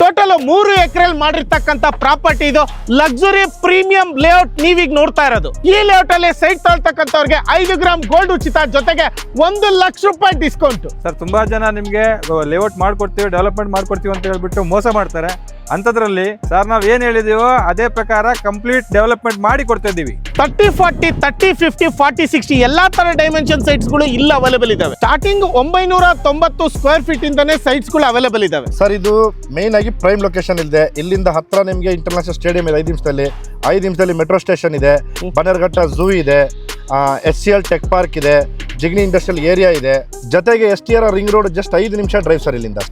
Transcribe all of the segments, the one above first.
Total 3 ಎಕರೆಯಲ್ಲಿ ಮಾಡಿರ್ತಕ್ಕಂಥ property ಇದು ಲಕ್ಸುರಿ ಪ್ರೀಮಿಯಂ ಲೇಔಟ್ ನೀವೀಗ ನೋಡ್ತಾ ಇರೋದು. ಈ ಲೇಔಟ್ ಅಲ್ಲಿ ಸೈಟ್ ತಗೊಳ್ತಕ್ಕಂಥವ್ರಿಗೆ 5 ಗ್ರಾಮ್ ಗೋಲ್ಡ್ ಉಚಿತ, ಜೊತೆಗೆ 1 ಲಕ್ಷ ರೂಪಾಯಿ ಡಿಸ್ಕೌಂಟ್. ಸರ್ ತುಂಬಾ ಜನ ನಿಮ್ಗೆ ಲೇಔಟ್ ಮಾಡ್ಕೊಡ್ತೀವಿ, ಡೆವಲಪ್ಮೆಂಟ್ ಮಾಡ್ಕೊಡ್ತೀವಿ ಅಂತ ಹೇಳ್ಬಿಟ್ಟು ಮೋಸ ಮಾಡ್ತಾರೆ. ಅಂತದ್ರಲ್ಲಿ ಸರ್ ನಾವ್ ಏನ್ ಹೇಳಿದೀವೋ ಅದೇ ಪ್ರಕಾರ ಕಂಪ್ಲೀಟ್ ಡೆವಲಪ್ಮೆಂಟ್ ಮಾಡಿ ಕೊಡ್ತಾ ಇದೀವಿ. 30, 40, 30, 50, 40, 60 ಎಲ್ಲಾ ತರ ಡೈಮೆನ್ಷನ್ ಸೈಟ್ಸ್ ಗಳು ಇಲ್ಲಿ ಅವೈಲೇಬಲ್ ಇದಾವೆ. ಸ್ಟಾರ್ಟಿಂಗ್ 990 ಸ್ಕ್ವೇರ್ ಫೀಟ್ ಇಂದಾನೆ ಸೈಟ್ಸ್ ಗಳು ಅವೈಲೇಬಲ್ ಇದಾವೆ. ಸರ್ ಇದು ಮೇನ್ ಆಗಿ ಪ್ರೈಮ್ ಲೊಕೇಶನ್ ಇದೆ. ಇಲ್ಲಿಂದ ಹತ್ರ ನಿಮಗೆ ಇಂಟರ್ನ್ಯಾಷನಲ್ ಸ್ಟೇಡಿಯಂ ಇದೆ, 5 ನಿಮಿಷದಲ್ಲಿ ಮೆಟ್ರೋ ಸ್ಟೇಷನ್ ಇದೆ, ಬನ್ನೇರುಘಟ್ಟ ಝೂ ಇದೆ, SCL ಟೆಕ್ ಪಾರ್ಕ್ ಇದೆ, ಜಿಗ್ನಿ ಇಂಡಸ್ಟ್ರಿಯಲ್ ಏರಿಯಾ ಇದೆ, ಜೊತೆಗೆ STR ರಿಂಗ್ ರೋಡ್ ಜಸ್ಟ್ 5 ನಿಮಿಷ ಡ್ರೈವ್ ಸರ್. ಇಲ್ಲಿಂದ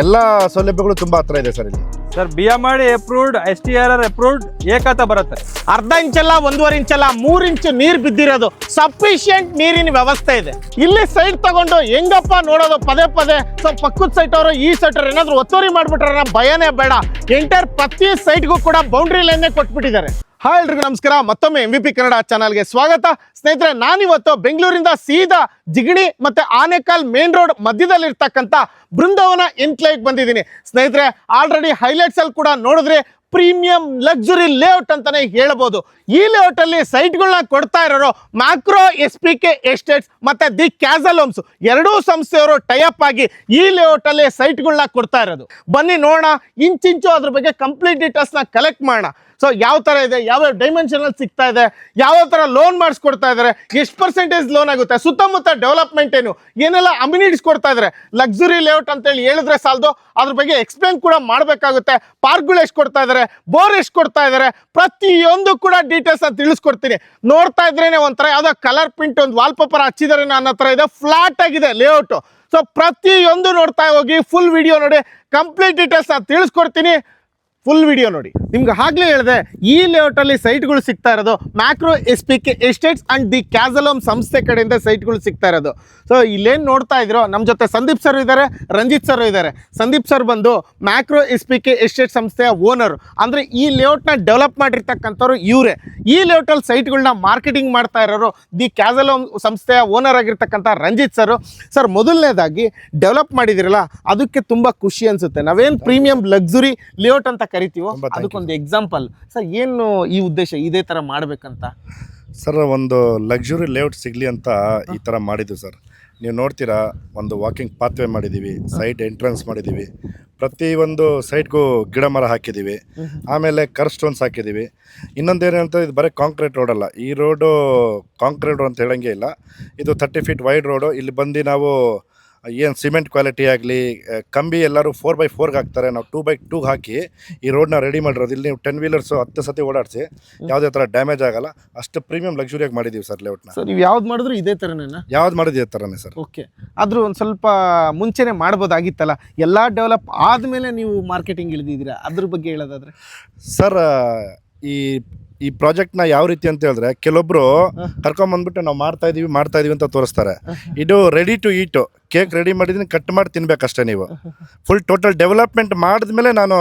ಎಲ್ಲ ಸೌಲಭ್ಯಗಳು ತುಂಬಾ ಹತ್ರ ಇದೆ ಸರ್. ಇಲ್ಲಿ sir BMRD approved, STR approved, ಏಕಾತ ಬರುತ್ತೆ. ಅರ್ಧ ಇಂಚಲ್ಲ, 1.5 ಇಂಚಲ್ಲ, 3 ಇಂಚು ನೀರು ಬಿದ್ದಿರೋದು, ಸಫಿಶಿಯಂಟ್ ನೀರಿನ ವ್ಯವಸ್ಥೆ ಇದೆ. ಇಲ್ಲಿ ಸೈಟ್ ತಗೊಂಡು ಹೆಂಗಪ್ಪ ನೋಡೋದು ಪದೇ ಪದೇ. ಸೊ ಪಕ್ಕದ ಸೈಟ್ ಅವರು ಈ ಸೈಟ್ ಅವ್ರು ಏನಾದ್ರು ಒತ್ತುವರಿ ಮಾಡ್ಬಿಟ್ರೆ ಭಯನೇ ಬೇಡ. ಎಂಟೈರ್ ಪ್ರತಿ ಸೈಟ್ಗೂ ಕೂಡ ಬೌಂಡ್ರಿ ಲೈನ್ ಕೊಟ್ಬಿಟ್ಟಿದ್ದಾರೆ. ಹಾಯ್ ಎಲ್ರಿಗೂ ನಮಸ್ಕಾರ, ಮತ್ತೊಮ್ಮೆ MVP ಕನ್ನಡ ಚಾನಲ್ಗೆ ಸ್ವಾಗತ. ಸ್ನೇಹಿತರೆ, ನಾನಿವತ್ತು ಬೆಂಗಳೂರಿಂದ ಸೀದಾ ಜಿಗಣಿ ಮತ್ತೆ ಆನೇಕಲ್ ಮೇನ್ ರೋಡ್ ಮಧ್ಯದಲ್ಲಿರ್ತಕ್ಕಂಥ ಬೃಂದಾವನ ಎನ್ಕ್ಲೇವ್ಗೆ ಬಂದಿದ್ದೀನಿ. ಸ್ನೇಹಿತರೆ, ಆಲ್ರೆಡಿ ಹೈಲೈಟ್ಸ್ ಅಲ್ಲಿ ಕೂಡ ನೋಡಿದ್ರೆ ಪ್ರೀಮಿಯಂ ಲಕ್ಸುರಿ ಲೇಔಟ್ ಅಂತಾನೆ ಹೇಳ್ಬೋದು. ಈ ಲೇಔಟ್ ಅಲ್ಲಿ ಸೈಟ್ಗಳನ್ನ ಕೊಡ್ತಾ ಇರೋರು ಮ್ಯಾಕ್ರೋ SPK ಎಸ್ಟೇಟ್ಸ್ ಮತ್ತೆ ದಿ ಕ್ಯಾಸಲ್ ಹೋಮ್ಸ್ ಎರಡೂ ಸಂಸ್ಥೆಯವರು ಟೈಅಪ್ ಆಗಿ ಈ ಲೇಔಟ್ ಅಲ್ಲಿ ಸೈಟ್ಗಳನ್ನ ಕೊಡ್ತಾ ಇರೋದು. ಬನ್ನಿ ನೋಡೋಣ, ಇಂಚಿಂಚು ಅದ್ರ ಬಗ್ಗೆ ಕಂಪ್ಲೀಟ್ ಡೀಟೇಲ್ಸ್ ನ ಕಲೆಕ್ಟ್ ಮಾಡೋಣ. ಸೊ ಯಾವ ತರ ಇದೆ, ಯಾವ ಡೈಮೆನ್ಷನ್ ಅಲ್ಲಿ ಸಿಗ್ತಾ ಇದೆ, ಯಾವ ತರ ಲೋನ್ ಮಾಡಿಸ್ಕೊಡ್ತಾ ಇದ್ದಾರೆ, ಎಷ್ಟು ಪರ್ಸೆಂಟೇಜ್ ಲೋನ್ ಆಗುತ್ತೆ, ಸುತ್ತಮುತ್ತ ಡೆವಲಪ್ಮೆಂಟ್ ಏನು, ಏನೆಲ್ಲ ಅಮ್ಯುನಿಟೀಸ್ ಕೊಡ್ತಾ ಇದ್ದಾರೆ. ಲಕ್ಸುರಿ ಲೇಔಟ್ ಅಂತ ಹೇಳಿ ಹೇಳಿದ್ರೆ ಸಾಲದು, ಅದ್ರ ಬಗ್ಗೆ ಎಕ್ಸ್ಪ್ಲೇನ್ ಕೂಡ ಮಾಡಬೇಕಾಗುತ್ತೆ. ಪಾರ್ಕ್ಗಳು ಎಷ್ಟು ಕೊಡ್ತಾ ಇದ್ದಾರೆ, ಬೋರ್ ಎಷ್ಟು ಕೊಡ್ತಾ ಇದ್ದಾರೆ, ಪ್ರತಿಯೊಂದು ಕೂಡ ಡೀಟೇಲ್ಸ್ ಅಂತ ತಿಳಿಸ್ಕೊಡ್ತೀನಿ. ನೋಡ್ತಾ ಇದ್ರೇನೆ ಒಂಥರ ಯಾವ್ದೋ ಕಲರ್ ಪ್ರಿಂಟ್ ಒಂದು ವಾಲ್ ಪೇಪರ್ ಹಚ್ಚಿದ್ದಾರೆ ನನ್ನ ಹತ್ರ ಇದೆ, ಫ್ಲಾಟ್ ಆಗಿದೆ ಲೇಔಟ್. ಸೊ ಪ್ರತಿಯೊಂದು ನೋಡ್ತಾ ಹೋಗಿ, ಫುಲ್ ವಿಡಿಯೋ ನೋಡಿ, ಕಂಪ್ಲೀಟ್ ಡೀಟೇಲ್ಸ್ ನಾನು ತಿಳಿಸ್ಕೊಡ್ತೀನಿ. ಫುಲ್ ವಿಡಿಯೋ ನೋಡಿ. ನಿಮ್ಗೆ ಆಗ್ಲೇ ಹೇಳಿದೆ, ಈ ಲೇಔಟ್ ಅಲ್ಲಿ ಸೈಟ್ಗಳು ಸಿಗ್ತಾ ಇರೋದು macro SPK estates and the castle home ಸಂಸ್ಥೆ ಕಡೆಯಿಂದ ಸೈಟ್ಗಳು ಸಿಗ್ತಾ ಇರೋದು. ಸೊ ಇಲ್ಲೇನು ನೋಡ್ತಾ ಇದ್ರು, ನಮ್ಮ ಜೊತೆ ಸಂದೀಪ್ ಸರ್ ಇದ್ದಾರೆ, ರಂಜಿತ್ ಸರ್ ಇದ್ದಾರೆ. ಸಂದೀಪ್ ಸರ್ ಬಂದು ಮ್ಯಾಕ್ರೋ SPK ಎಸ್ಟೇಟ್ ಸಂಸ್ಥೆಯ ಓನರ್, ಅಂದ್ರೆ ಈ ಲೇಔಟ್ನ ಡೆವಲಪ್ ಮಾಡಿರ್ತಕ್ಕಂಥವ್ರು ಇವರೇ. ಈ ಲೇಔಟ್ ಅಲ್ಲಿ ಸೈಟ್ಗಳನ್ನ ಮಾರ್ಕೆಟಿಂಗ್ ಮಾಡ್ತಾ ಇರೋರು ದಿ ಕ್ಯಾಸಲ್ ಹೋಮ್ ಸಂಸ್ಥೆಯ ಓನರ್ ಆಗಿರ್ತಕ್ಕಂಥ ರಂಜಿತ್ ಸರ್. ಸರ್, ಮೊದಲನೇದಾಗಿ ಡೆವಲಪ್ ಮಾಡಿದಿರಲ್ಲ, ಅದಕ್ಕೆ ತುಂಬಾ ಖುಷಿ ಅನ್ಸುತ್ತೆ. ನಾವೇನು ಪ್ರೀಮಿಯಂ ಲಕ್ಸುರಿ ಲೇಔಟ್ ಅಂತ ಕರಿತೀವೋ ಅದಕ್ಕೊಂದು ಎಕ್ಸಾಂಪಲ್ ಸರ್. ಏನು ಈ ಉದ್ದೇಶ ಇದೇ ತರ ಮಾಡ್ಬೇಕಂತ? ಸರ್, ಒಂದು ಲಕ್ಸುರಿ ಲೇಔಟ್ ಸಿಗಲಿ ಅಂತ ಈ ಥರ ಮಾಡಿದ್ವಿ ಸರ್. ನೀವು ನೋಡ್ತೀರಾ, ಒಂದು ವಾಕಿಂಗ್ ಪಾತ್ವೇ ಮಾಡಿದ್ದೀವಿ, ಸೈಟ್ ಎಂಟ್ರೆನ್ಸ್ ಮಾಡಿದ್ದೀವಿ, ಪ್ರತಿಯೊಂದು ಸೈಟ್ಗೂ ಗಿಡ ಮರ ಹಾಕಿದ್ದೀವಿ, ಆಮೇಲೆ ಕರ್ ಸ್ಟೋನ್ಸ್ ಹಾಕಿದ್ದೀವಿ. ಇನ್ನೊಂದೇನಂತ, ಇದು ಬರೀ ಕಾಂಕ್ರೀಟ್ ರೋಡ್ ಅಲ್ಲ. ಈ ರೋಡು ಕಾಂಕ್ರೀಟ್ ರೋಡ್ ಅಂತ ಹೇಳಂಗೆ ಇಲ್ಲ, ಇದು 30 ಫೀಟ್ ವೈಡ್ ರೋಡು. ಇಲ್ಲಿ ಬಂದು ನಾವು ಏನು ಸಿಮೆಂಟ್ ಕ್ವಾಲಿಟಿ ಆಗಲಿ, ಕಂಬಿ ಎಲ್ಲರೂ 4x4 ಹಾಕ್ತಾರೆ, ನಾವು 2x2 ಹಾಕಿ ಈ ರೋಡ್ನ ರೆಡಿ ಮಾಡಿರೋದು. ಇಲ್ಲಿ ನೀವು 10 ವೀಲರ್ಸು 10 ಸತಿ ಓಡಾಡಿಸಿ ಯಾವುದೇ ಥರ ಡ್ಯಾಮೇಜ್ ಆಗಲ್ಲ. ಅಷ್ಟು ಪ್ರೀಮಿಯಂ ಲಕ್ಸುರಿಯಾಗಿ ಮಾಡಿದ್ದೀವಿ ಸರ್ ಲೇಔಟ್ನ. ಸರ್, ನೀವು ಯಾವ್ದು ಮಾಡಿದ್ರು ಇದೇ ಥರನೇನಾ? ಯಾವ್ದು ಮಾಡಿದ್ವಿ ಥರನೇ ಸರ್. ಓಕೆ, ಆದರೂ ಒಂದು ಸ್ವಲ್ಪ ಮುಂಚೆನೇ ಮಾಡ್ಬೋದಾಗಿತ್ತಲ್ಲ, ಎಲ್ಲ ಡೆವಲಪ್ ಆದಮೇಲೆ ನೀವು ಮಾರ್ಕೆಟಿಂಗ್ ಇಳಿದಿದ್ದೀರಾ, ಅದ್ರ ಬಗ್ಗೆ ಹೇಳೋದಾದ್ರೆ? ಸರ್, ಈ ಪ್ರಾಜೆಕ್ಟ್ನ ಯಾವ ರೀತಿ ಅಂತ ಹೇಳಿದ್ರೆ, ಕೆಲವೊಬ್ರು ಕರ್ಕೊಂಬಂದ್ಬಿಟ್ಟು ನಾವು ಮಾಡ್ತಾ ಇದೀವಿ ಅಂತ ತೋರಿಸ್ತಾರೆ. ಇದು ready to eat. Cake ready ಮಾಡಿದ್ದೀನಿ, ಕಟ್ ಮಾಡಿ ತಿನ್ಬೇಕಷ್ಟೇ. ನೀವು ಫುಲ್ ಟೋಟಲ್ ಡೆವಲಪ್ಮೆಂಟ್ ಮಾಡಿದ್ಮೇಲೆ ನಾನು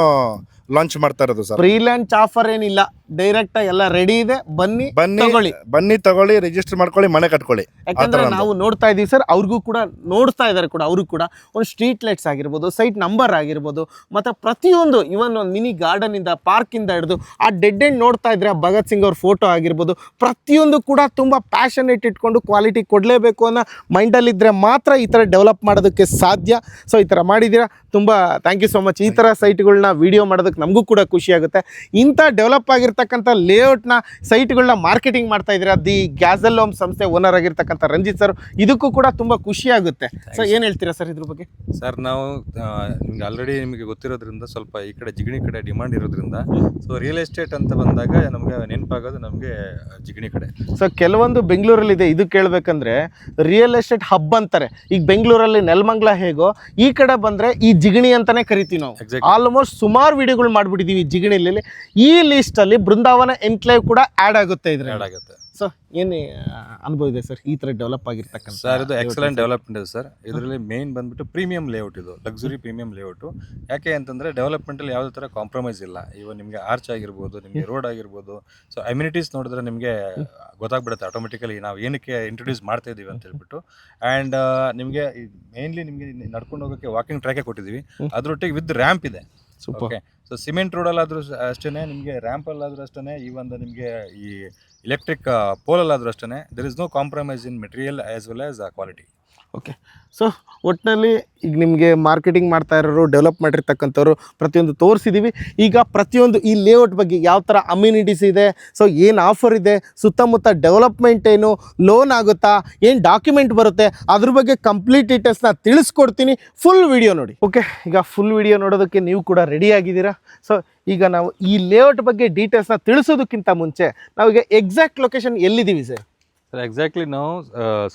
ಲಾಂಚ್ ಮಾಡ್ತಾ ಇರೋದು ಸರ್. ಫ್ರೀ ಲಾಂಚ್ ಆಫರ್ ಏನಿಲ್ಲ, ಡೈರೆಕ್ಟ್ ಎಲ್ಲ ರೆಡಿ ಇದೆ, ಬನ್ನಿ ತಗೊಳ್ಳಿ, ರಿಜಿಸ್ಟರ್ ಮಾಡ್ಕೊಳ್ಳಿ, ಮನೆ ಕಟ್ಕೊಳ್ಳಿ. ಯಾಕಂದ್ರೆ ನಾವು ನೋಡ್ತಾ ಇದೀವಿ ಸರ್, ಅವ್ರಿಗೂ ಕೂಡ ನೋಡ್ತಾ ಇದ್ದಾರೆ ಕೂಡ, ಅವ್ರಿಗೂ ಕೂಡ ಒಂದು ಸ್ಟ್ರೀಟ್ ಲೈಟ್ಸ್ ಆಗಿರ್ಬೋದು, ಸೈಟ್ ನಂಬರ್ ಆಗಿರ್ಬೋದು, ಮತ್ತೆ ಪ್ರತಿಯೊಂದು ಇವನ್ ಒಂದು ಮಿನಿ ಗಾರ್ಡನ್ ಇಂದ ಪಾರ್ಕ್ ಇಂದ ಹಿಡಿದು ಆ ಡೆಡ್ ಎಂಡ್ ನೋಡ್ತಾ ಇದ್ರೆ ಭಗತ್ ಸಿಂಗ್ ಅವ್ರ ಫೋಟೋ ಆಗಿರ್ಬೋದು, ಪ್ರತಿಯೊಂದು ಕೂಡ ತುಂಬಾ ಪ್ಯಾಷನೇಟ್ ಇಟ್ಕೊಂಡು ಕ್ವಾಲಿಟಿ ಕೊಡಲೇಬೇಕು ಅನ್ನೋ ಮೈಂಡಲ್ಲಿ ಇದ್ರೆ ಮಾತ್ರ ಈ ಥರ ಡೆವಲಪ್ ಮಾಡೋದಕ್ಕೆ ಸಾಧ್ಯ. ಸೊ ಈ ಥರ ಮಾಡಿದ್ದೀರಾ, ತುಂಬ ಥ್ಯಾಂಕ್ ಯು ಸೊ ಮಚ್. ಈ ಥರ ಸೈಟ್ಗಳನ್ನ ವಿಡಿಯೋ ಮಾಡೋದಕ್ಕೆ ನಮಗೂ ಕೂಡ ಖುಷಿ ಆಗುತ್ತೆ. ಇಂಥ ಡೆವಲಪ್ ಆಗಿರ್ತಕ್ಕಂಥ ಲೇಔಟ್ನ ಸೈಟ್ಗಳನ್ನ ಮಾರ್ಕೆಟಿಂಗ್ ಮಾಡ್ತಾ ಇದ್ದೀರಾ, ದಿ ಕ್ಯಾಸಲ್ ಹೋಮ್ ಸಂಸ್ಥೆ ಓನರ್ ಆಗಿರ್ತಕ್ಕಂಥ ರಂಜಿತ್ ಸರ್. ಇದಕ್ಕೂ ಕೂಡ ತುಂಬ ಖುಷಿ ಆಗುತ್ತೆ. ಸೊ ಏನು ಹೇಳ್ತೀರಾ ಸರ್ ಇದ್ರ ಬಗ್ಗೆ? ಸರ್, ನಾವು ನಿಮ್ಗೆ ಆಲ್ರೆಡಿ ನಿಮಗೆ ಗೊತ್ತಿರೋದ್ರಿಂದ, ಸ್ವಲ್ಪ ಈ ಕಡೆ ಜಿಗಣಿ ಕಡೆ ಡಿಮಾಂಡ್ ಇರೋದ್ರಿಂದ, ಸೊ ರಿಯಲ್ ಎಸ್ಟೇಟ್ ಅಂತ ಬಂದಾಗ ನಮಗೆ ನೆನಪಾಗೋದು ನಮಗೆ ಜಿಗಣಿ ಕಡೆ. ಸೊ ಕೆಲವೊಂದು ಬೆಂಗಳೂರಲ್ಲಿ ಇದೆ, ಇದು ಕೇಳಬೇಕಂದ್ರೆ ರಿಯಲ್ ಎಸ್ಟೇಟ್ ಹಬ್ ಅಂತಾರೆ. ಈಗ ಬೆಂಗಳೂರಲ್ಲಿ ನೆಲಮಂಗಲ ಹೇಗೋ, ಈ ಕಡೆ ಬಂದರೆ ಈ ಜಿಗಣಿ ಅಂತಾನೆ ಕರಿತೀವಿ ನಾವು. ಆಲ್ಮೋಸ್ಟ್ ಸುಮಾರು ವಿಡಿಯೋಗಳು ಮಾಡ್ಬಿಟ್ಟಿದ್ದೀವಿ ಜಿಗಣಿಲಿ. ಈ ಲಿಸ್ಟ್ ಅಲ್ಲಿ ಬೃಂದಾವನ ಎನ್ಕ್ಲೇವ್ ಕೂಡ ಆಡ್ ಆಗುತ್ತೆ, ಇದ್ರೆ ಆಡ್ ಆಗುತ್ತೆ. ಸೊ ಏನು ಅನುಭವ ಇದೆ ಸರ್ ಈ ಥರ ಡೆವಲಪ್ ಆಗಿರ್ತಕ್ಕಂಥ? ಸರ್, ಇದು ಎಕ್ಸಲೆಂಟ್ ಡೆವಲಪ್ಮೆಂಟ್ ಇದೆ ಸರ್. ಇದರಲ್ಲಿ ಮೇನ್ ಬಂದ್ಬಿಟ್ಟು ಪ್ರೀಮಿಯಂ ಲೇಔಟ್, ಇದು ಲಕ್ಸುರಿ ಪ್ರೀಮಿಯಂ ಲೇಔಟು. ಯಾಕೆ ಅಂತಂದರೆ ಡೆವಲಪ್ಮೆಂಟಲ್ಲಿ ಯಾವುದೇ ಥರ ಕಾಂಪ್ರಮೈಸ್ ಇಲ್ಲ. ಇವಾಗ ನಿಮಗೆ ಆರ್ಚ್ ಆಗಿರ್ಬೋದು, ನಿಮಗೆ ರೋಡ್ ಆಗಿರ್ಬೋದು, ಸೊ ಅಮ್ಯುನಿಟೀಸ್ ನೋಡಿದ್ರೆ ನಿಮಗೆ ಗೊತ್ತಾಗ್ಬಿಡುತ್ತೆ ಆಟೋಮೆಟಿಕಲಿ ನಾವು ಏನಕ್ಕೆ ಇಂಟ್ರೊಡ್ಯೂಸ್ ಮಾಡ್ತಾ ಇದ್ದೀವಿ ಅಂತ ಹೇಳ್ಬಿಟ್ಟು. ಆ್ಯಂಡ್ ನಿಮಗೆ ಮೇನ್ಲಿ ನಿಮಗೆ ನಡ್ಕೊಂಡು ಹೋಗೋಕ್ಕೆ ವಾಕಿಂಗ್ ಟ್ರ್ಯಾಕೇ ಕೊಟ್ಟಿದ್ದೀವಿ, ಅದರೊಟ್ಟಿಗೆ ವಿತ್ ರ್ಯಾಂಪ್ ಇದೆ. ಸೂಪರ್. ಓಕೆ. ಸೊ ಸಿಮೆಂಟ್ ರೋಡಲ್ಲಾದ್ರೂ ಅಷ್ಟೇ, ನಿಮಗೆ ರ್ಯಾಂಪಲ್ಲಾದ್ರೂ ಅಷ್ಟೇ, ಈವನ್ ನಿಮಗೆ ಈ ಎಲೆಕ್ಟ್ರಿಕ್ ಪೋಲಲ್ಲಾದ್ರೂ ಅಷ್ಟೇ, there is no compromise in material as well as quality. Okay. So ಒಟ್ಟಿನಲ್ಲಿ ಈಗ ನಿಮಗೆ ಮಾರ್ಕೆಟಿಂಗ್ ಮಾಡ್ತಾ ಇರೋರು, ಡೆವಲಪ್ ಮಾಡಿರ್ತಕ್ಕಂಥವ್ರು ಪ್ರತಿಯೊಂದು ತೋರಿಸಿದ್ದೀವಿ. ಈಗ ಪ್ರತಿಯೊಂದು ಈ ಲೇಔಟ್ ಬಗ್ಗೆ ಯಾವ ಥರ ಅಮ್ಯುನಿಟೀಸ್ ಇದೆ, ಸೊ ಏನು ಆಫರ್ ಇದೆ, ಸುತ್ತಮುತ್ತ ಡೆವಲಪ್ಮೆಂಟ್ ಏನು, ಲೋನ್ ಆಗುತ್ತಾ, ಏನು ಡಾಕ್ಯುಮೆಂಟ್ ಬರುತ್ತೆ, ಅದ್ರ ಬಗ್ಗೆ ಕಂಪ್ಲೀಟ್ ಡೀಟೇಲ್ಸ್ನ ತಿಳಿಸ್ಕೊಡ್ತೀನಿ. ಫುಲ್ ವಿಡಿಯೋ ನೋಡಿ. ಓಕೆ, ಈಗ ಫುಲ್ ವಿಡಿಯೋ ನೋಡೋದಕ್ಕೆ ನೀವು ಕೂಡ ರೆಡಿ ಆಗಿದ್ದೀರಾ. ಸೊ ಈಗ ನಾವು ಈ ಲೇಔಟ್ ಬಗ್ಗೆ ಡೀಟೇಲ್ಸ್ನ ತಿಳಿಸೋದಕ್ಕಿಂತ ಮುಂಚೆ ನಾವೀಗ ಎಕ್ಸಾಕ್ಟ್ ಲೊಕೇಶನ್ ಎಲ್ಲಿದ್ದೀವಿ ಸರ್? ಸರ್ ಎಕ್ಸಾಕ್ಟ್ಲಿ ನಾವು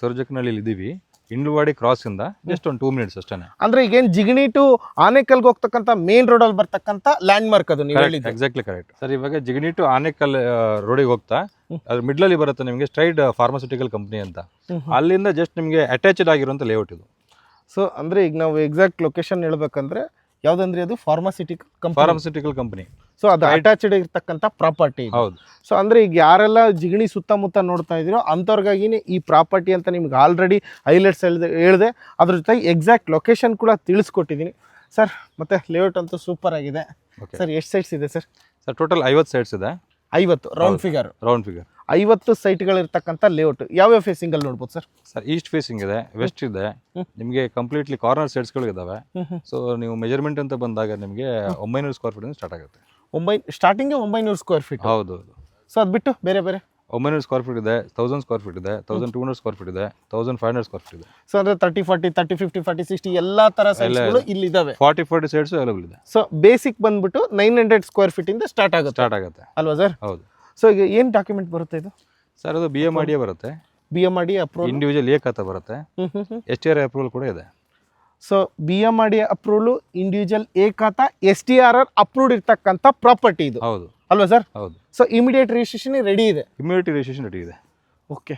ಸೋರ್ಜಕ್ನಳ್ಳಿಲಿ ಇದ್ದೀವಿ. ಇಂಡ್ಲವಾಡಿ ಕ್ರಾಸಿಂದ ಜಸ್ಟ್ ಒಂದು 2 ಮಿನಿಟ್ಸ್ ಅಷ್ಟೇ. ಅಂದ್ರೆ ಈಗೇನು ಜಿಗಣಿ ಟು ಆನೇಕಲ್ಗೆ ಹೋಗ್ತಕ್ಕಂಥ ಮೇನ್ ರೋಡಲ್ಲಿ ಬರ್ತಕ್ಕಂಥ ಲ್ಯಾಂಡ್ ಮಾರ್ಕ್ ಅದು ನೀವು ಹೇಳಿದ್ದು? Exactly correct sir. ಇವಾಗ ಜಿಗಣಿ ಟು ಆನೇಕಲ್ ರೋಡಿಗೆ ಹೋಗ್ತಾ ಅದ್ರ ಮಿಡ್ಲಲ್ಲಿ ಬರುತ್ತೆ ನಿಮಗೆ ಸ್ಟ್ರೈಡ್ ಫಾರ್ಮಾಸ್ಯೂಟಿಕಲ್ ಕಂಪ್ನಿ ಅಂತ. ಅಲ್ಲಿಂದ ಜಸ್ಟ್ ನಿಮಗೆ ಅಟ್ಯಾಚ್ಡ್ ಆಗಿರುವಂಥ ಲೇಔಟ್ ಇದು. ಸೊ ಅಂದ್ರೆ ಈಗ ನಾವು ಎಕ್ಸಾಕ್ಟ್ ಲೊಕೇಶನ್ ಹೇಳ್ಬೇಕಂದ್ರೆ ಯಾವ್ದಂದ್ರೆ ಅದು ಫಾರ್ಮಾಸ್ಯೂಟಿಕಲ್ ಕಂಪನಿ. ಸೊ ಅದು ಅಟ್ಯಾಚ್ಡ್ ಇರ್ತಕ್ಕಂಥ ಪ್ರಾಪರ್ಟಿ. ಹೌದು. ಸೊ ಅಂದ್ರೆ ಈಗ ಯಾರೆಲ್ಲ ಜಿಗಣಿ ಸುತ್ತಮುತ್ತ ನೋಡ್ತಾ ಇದ್ದೀರೋ ಅಂಥವ್ರಿಗಾಗಿನೇ ಈ ಪ್ರಾಪರ್ಟಿ ಅಂತ ನಿಮ್ಗೆ ಆಲ್ರೆಡಿ ಹೈಲೈಟ್ಸ್ ಹೇಳಿದೆ. ಅದ್ರ ಜೊತೆಗೆ ಎಕ್ಸಾಕ್ಟ್ ಲೊಕೇಶನ್ ಕೂಡ ತಿಳಿಸ್ಕೊಟ್ಟಿದ್ದೀನಿ ಸರ್. ಮತ್ತೆ ಲೇಔಟ್ ಅಂತೂ ಸೂಪರ್ ಆಗಿದೆ ಸರ್. ಎಷ್ಟು ಸೈಟ್ಸ್ ಇದೆ ಸರ್? ಸರ್ ಟೋಟಲ್ 50 ಸೈಟ್ಸ್ ಇದೆ. 50 ರೌಂಡ್ ಫಿಗರ್ 50 ಸೈಟ್ಗಳಿರ್ತಕ್ಕಂಥ ಲೇಔಟ್. ಯಾವ್ಯಾವ ಫೇಸಿಂಗಲ್ಲಿ ನೋಡ್ಬೋದು ಸರ್? ಸರ್ ಈಸ್ಟ್ ಫೇಸಿಂಗ್ ಇದೆ, ವೆಸ್ಟ್ ಇದೆ, ನಿಮಗೆ ಕಂಪ್ಲೀಟ್ಲಿ ಕಾರ್ನರ್ ಸೈಟ್ಸ್ಗಳು ಇದಾವೆ. ಸೊ ನೀವು ಮೆಜರ್ಮೆಂಟ್ ಅಂತ ಬಂದಾಗ ನಿಮಗೆ 900 ಸ್ಕ್ವೇರ್ ಫೀಟ್ ಸ್ಟಾರ್ಟ್ ಆಗುತ್ತೆ. Starting 900 square feet. ಹೌದು. ಸೊ ಅದು ಬಿಟ್ಟು ಬೇರೆ 900 ಸ್ಕ್ವೇರ್ ಫೀಟ್ ಇದೆ, 1000 ಸ್ಕ್ವೇರ್ ಫೀಟ್ ಇದೆ, 1200 ಸ್ಕ್ವೇರ್ ಫೀಟ್ ಇದೆ, 1500 ಸ್ಕ್ವೇರ್ ಫೀಟ್ ಇದೆ. ಸೊ ಅಂದ್ರೆ 30, 40, 30, 50, 40, 60 ಎಲ್ಲಾ ತರ ಸೈಟ್ಸ್ಗಳು ಇಲ್ಲಿ ಇದಾವೆ. 40 ಸೈಟ್ಸ್ ಅವೈಲೇಬಲ್ ಇದೆ. ಸೊ ಬೇಸಿಕ್ ಬಂದ್ಬಿಟ್ಟು 900 ಸ್ಕ್ವೇರ್ ಫೀಟ್ ಇಂದ ಸ್ಟಾರ್ಟ್ ಆಗುತ್ತೆ ಅಲ್ವಾ ಸರ್? ಹೌದು. ಸೊ ಈಗ ಏನು ಡಾಕ್ಯುಮೆಂಟ್ ಬರುತ್ತೆ ಇದು ಸರ್? ಅದು BMRDA ಬರುತ್ತೆ, BMRDA ಅಪ್ರೂವಲ್, ಇಂಡಿವಿಜುವಲ್ ಎ ಖಾತಾ ಬರುತ್ತೆ, STR ಅಪ್ರೂವಲ್ ಕೂಡ ಇದೆ. So BMRDA approval, individual A ಖಾತಾ, STR ಅಪ್ರೂವ್ಡ್ ಇರ್ತಕ್ಕಂಥ ಪ್ರಾಪರ್ಟಿ ಇದು. ಹೌದು ಅಲ್ವಾ ಸರ್? ಹೌದು. ಸೊ ಇಮಿಡಿಯೇಟ್ ರಿಜಿಸ್ಟ್ರೇಷನ್ ರೆಡಿ ಇದೆ. ಇಮಿಡಿಯೇಟ್ ರಿಜಿಸ್ಟ್ರೇಷನ್ ರೆಡಿ ಇದೆ. Okay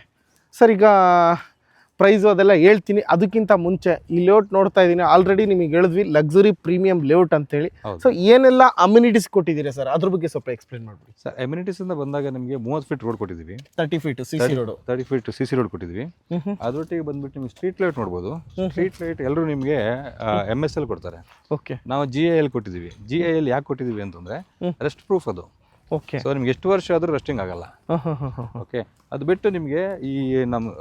sir. ಈಗ ಪ್ರೈಸು ಅದೆಲ್ಲ ಹೇಳ್ತೀನಿ. ಅದಕ್ಕಿಂತ ಮುಂಚೆ ಈ ಲೇಔಟ್ ನೋಡ್ತಾ ಇದ್ದೀನಿ, ಆಲ್ರೆಡಿ ನಿಮಗೆ ಹೇಳಿದ್ವಿ ಲಕ್ಸುರಿ ಪ್ರೀಮಿಯಂ ಲೇಔಟ್ ಅಂತೇಳಿ. ಸೊ ಏನೆಲ್ಲ ಅಮ್ಯುನಿಟೀಸ್ ಕೊಟ್ಟಿದ್ದೀರಾ ಸರ್, ಅದ್ರ ಬಗ್ಗೆ ಸ್ವಲ್ಪ ಎಕ್ಸ್ಪ್ಲೇನ್ ಮಾಡ್ಬಿಡಿ ಸರ್. ಅಮ್ಯುನಿಟೀಸ್ ಅಂತ ಬಂದಾಗ ನಿಮಗೆ 30 ಫೀಟ್ ರೋಡ್ ಕೊಟ್ಟಿದ್ದೀವಿ, 30 feet CC road, 30 feet CC road ಕೊಟ್ಟಿದ್ದೀವಿ. ಅದರೊಟ್ಟಿಗೆ ಬಂದ್ಬಿಟ್ಟು ನಿಮಗೆ ಸ್ಟ್ರೀಟ್ ಲೈಟ್ ನೋಡ್ಬೋದು. ಸ್ಟ್ರೀಟ್ ಲೈಟ್ ಎಲ್ಲರೂ ನಿಮಗೆ MSL ಕೊಡ್ತಾರೆ. ಓಕೆ. ನಾವು GIL ಕೊಟ್ಟಿದ್ದೀವಿ. GIL ಯಾಕೆ ಕೊಟ್ಟಿದ್ದೀವಿ ಅಂತಂದ್ರೆ ರೆಸ್ಟ್ ಪ್ರೂಫ್ ಅದು. ಓಕೆ. ಸೊ ನಿಮ್ಗೆ ಎಷ್ಟು ವರ್ಷ ಆದರೂ ರೆಸ್ಟಿಂಗ್ ಆಗಲ್ಲ. ಓಕೆ. ಅದು ಬಿಟ್ಟು ನಿಮಗೆ ಈ ನಮ್ಮ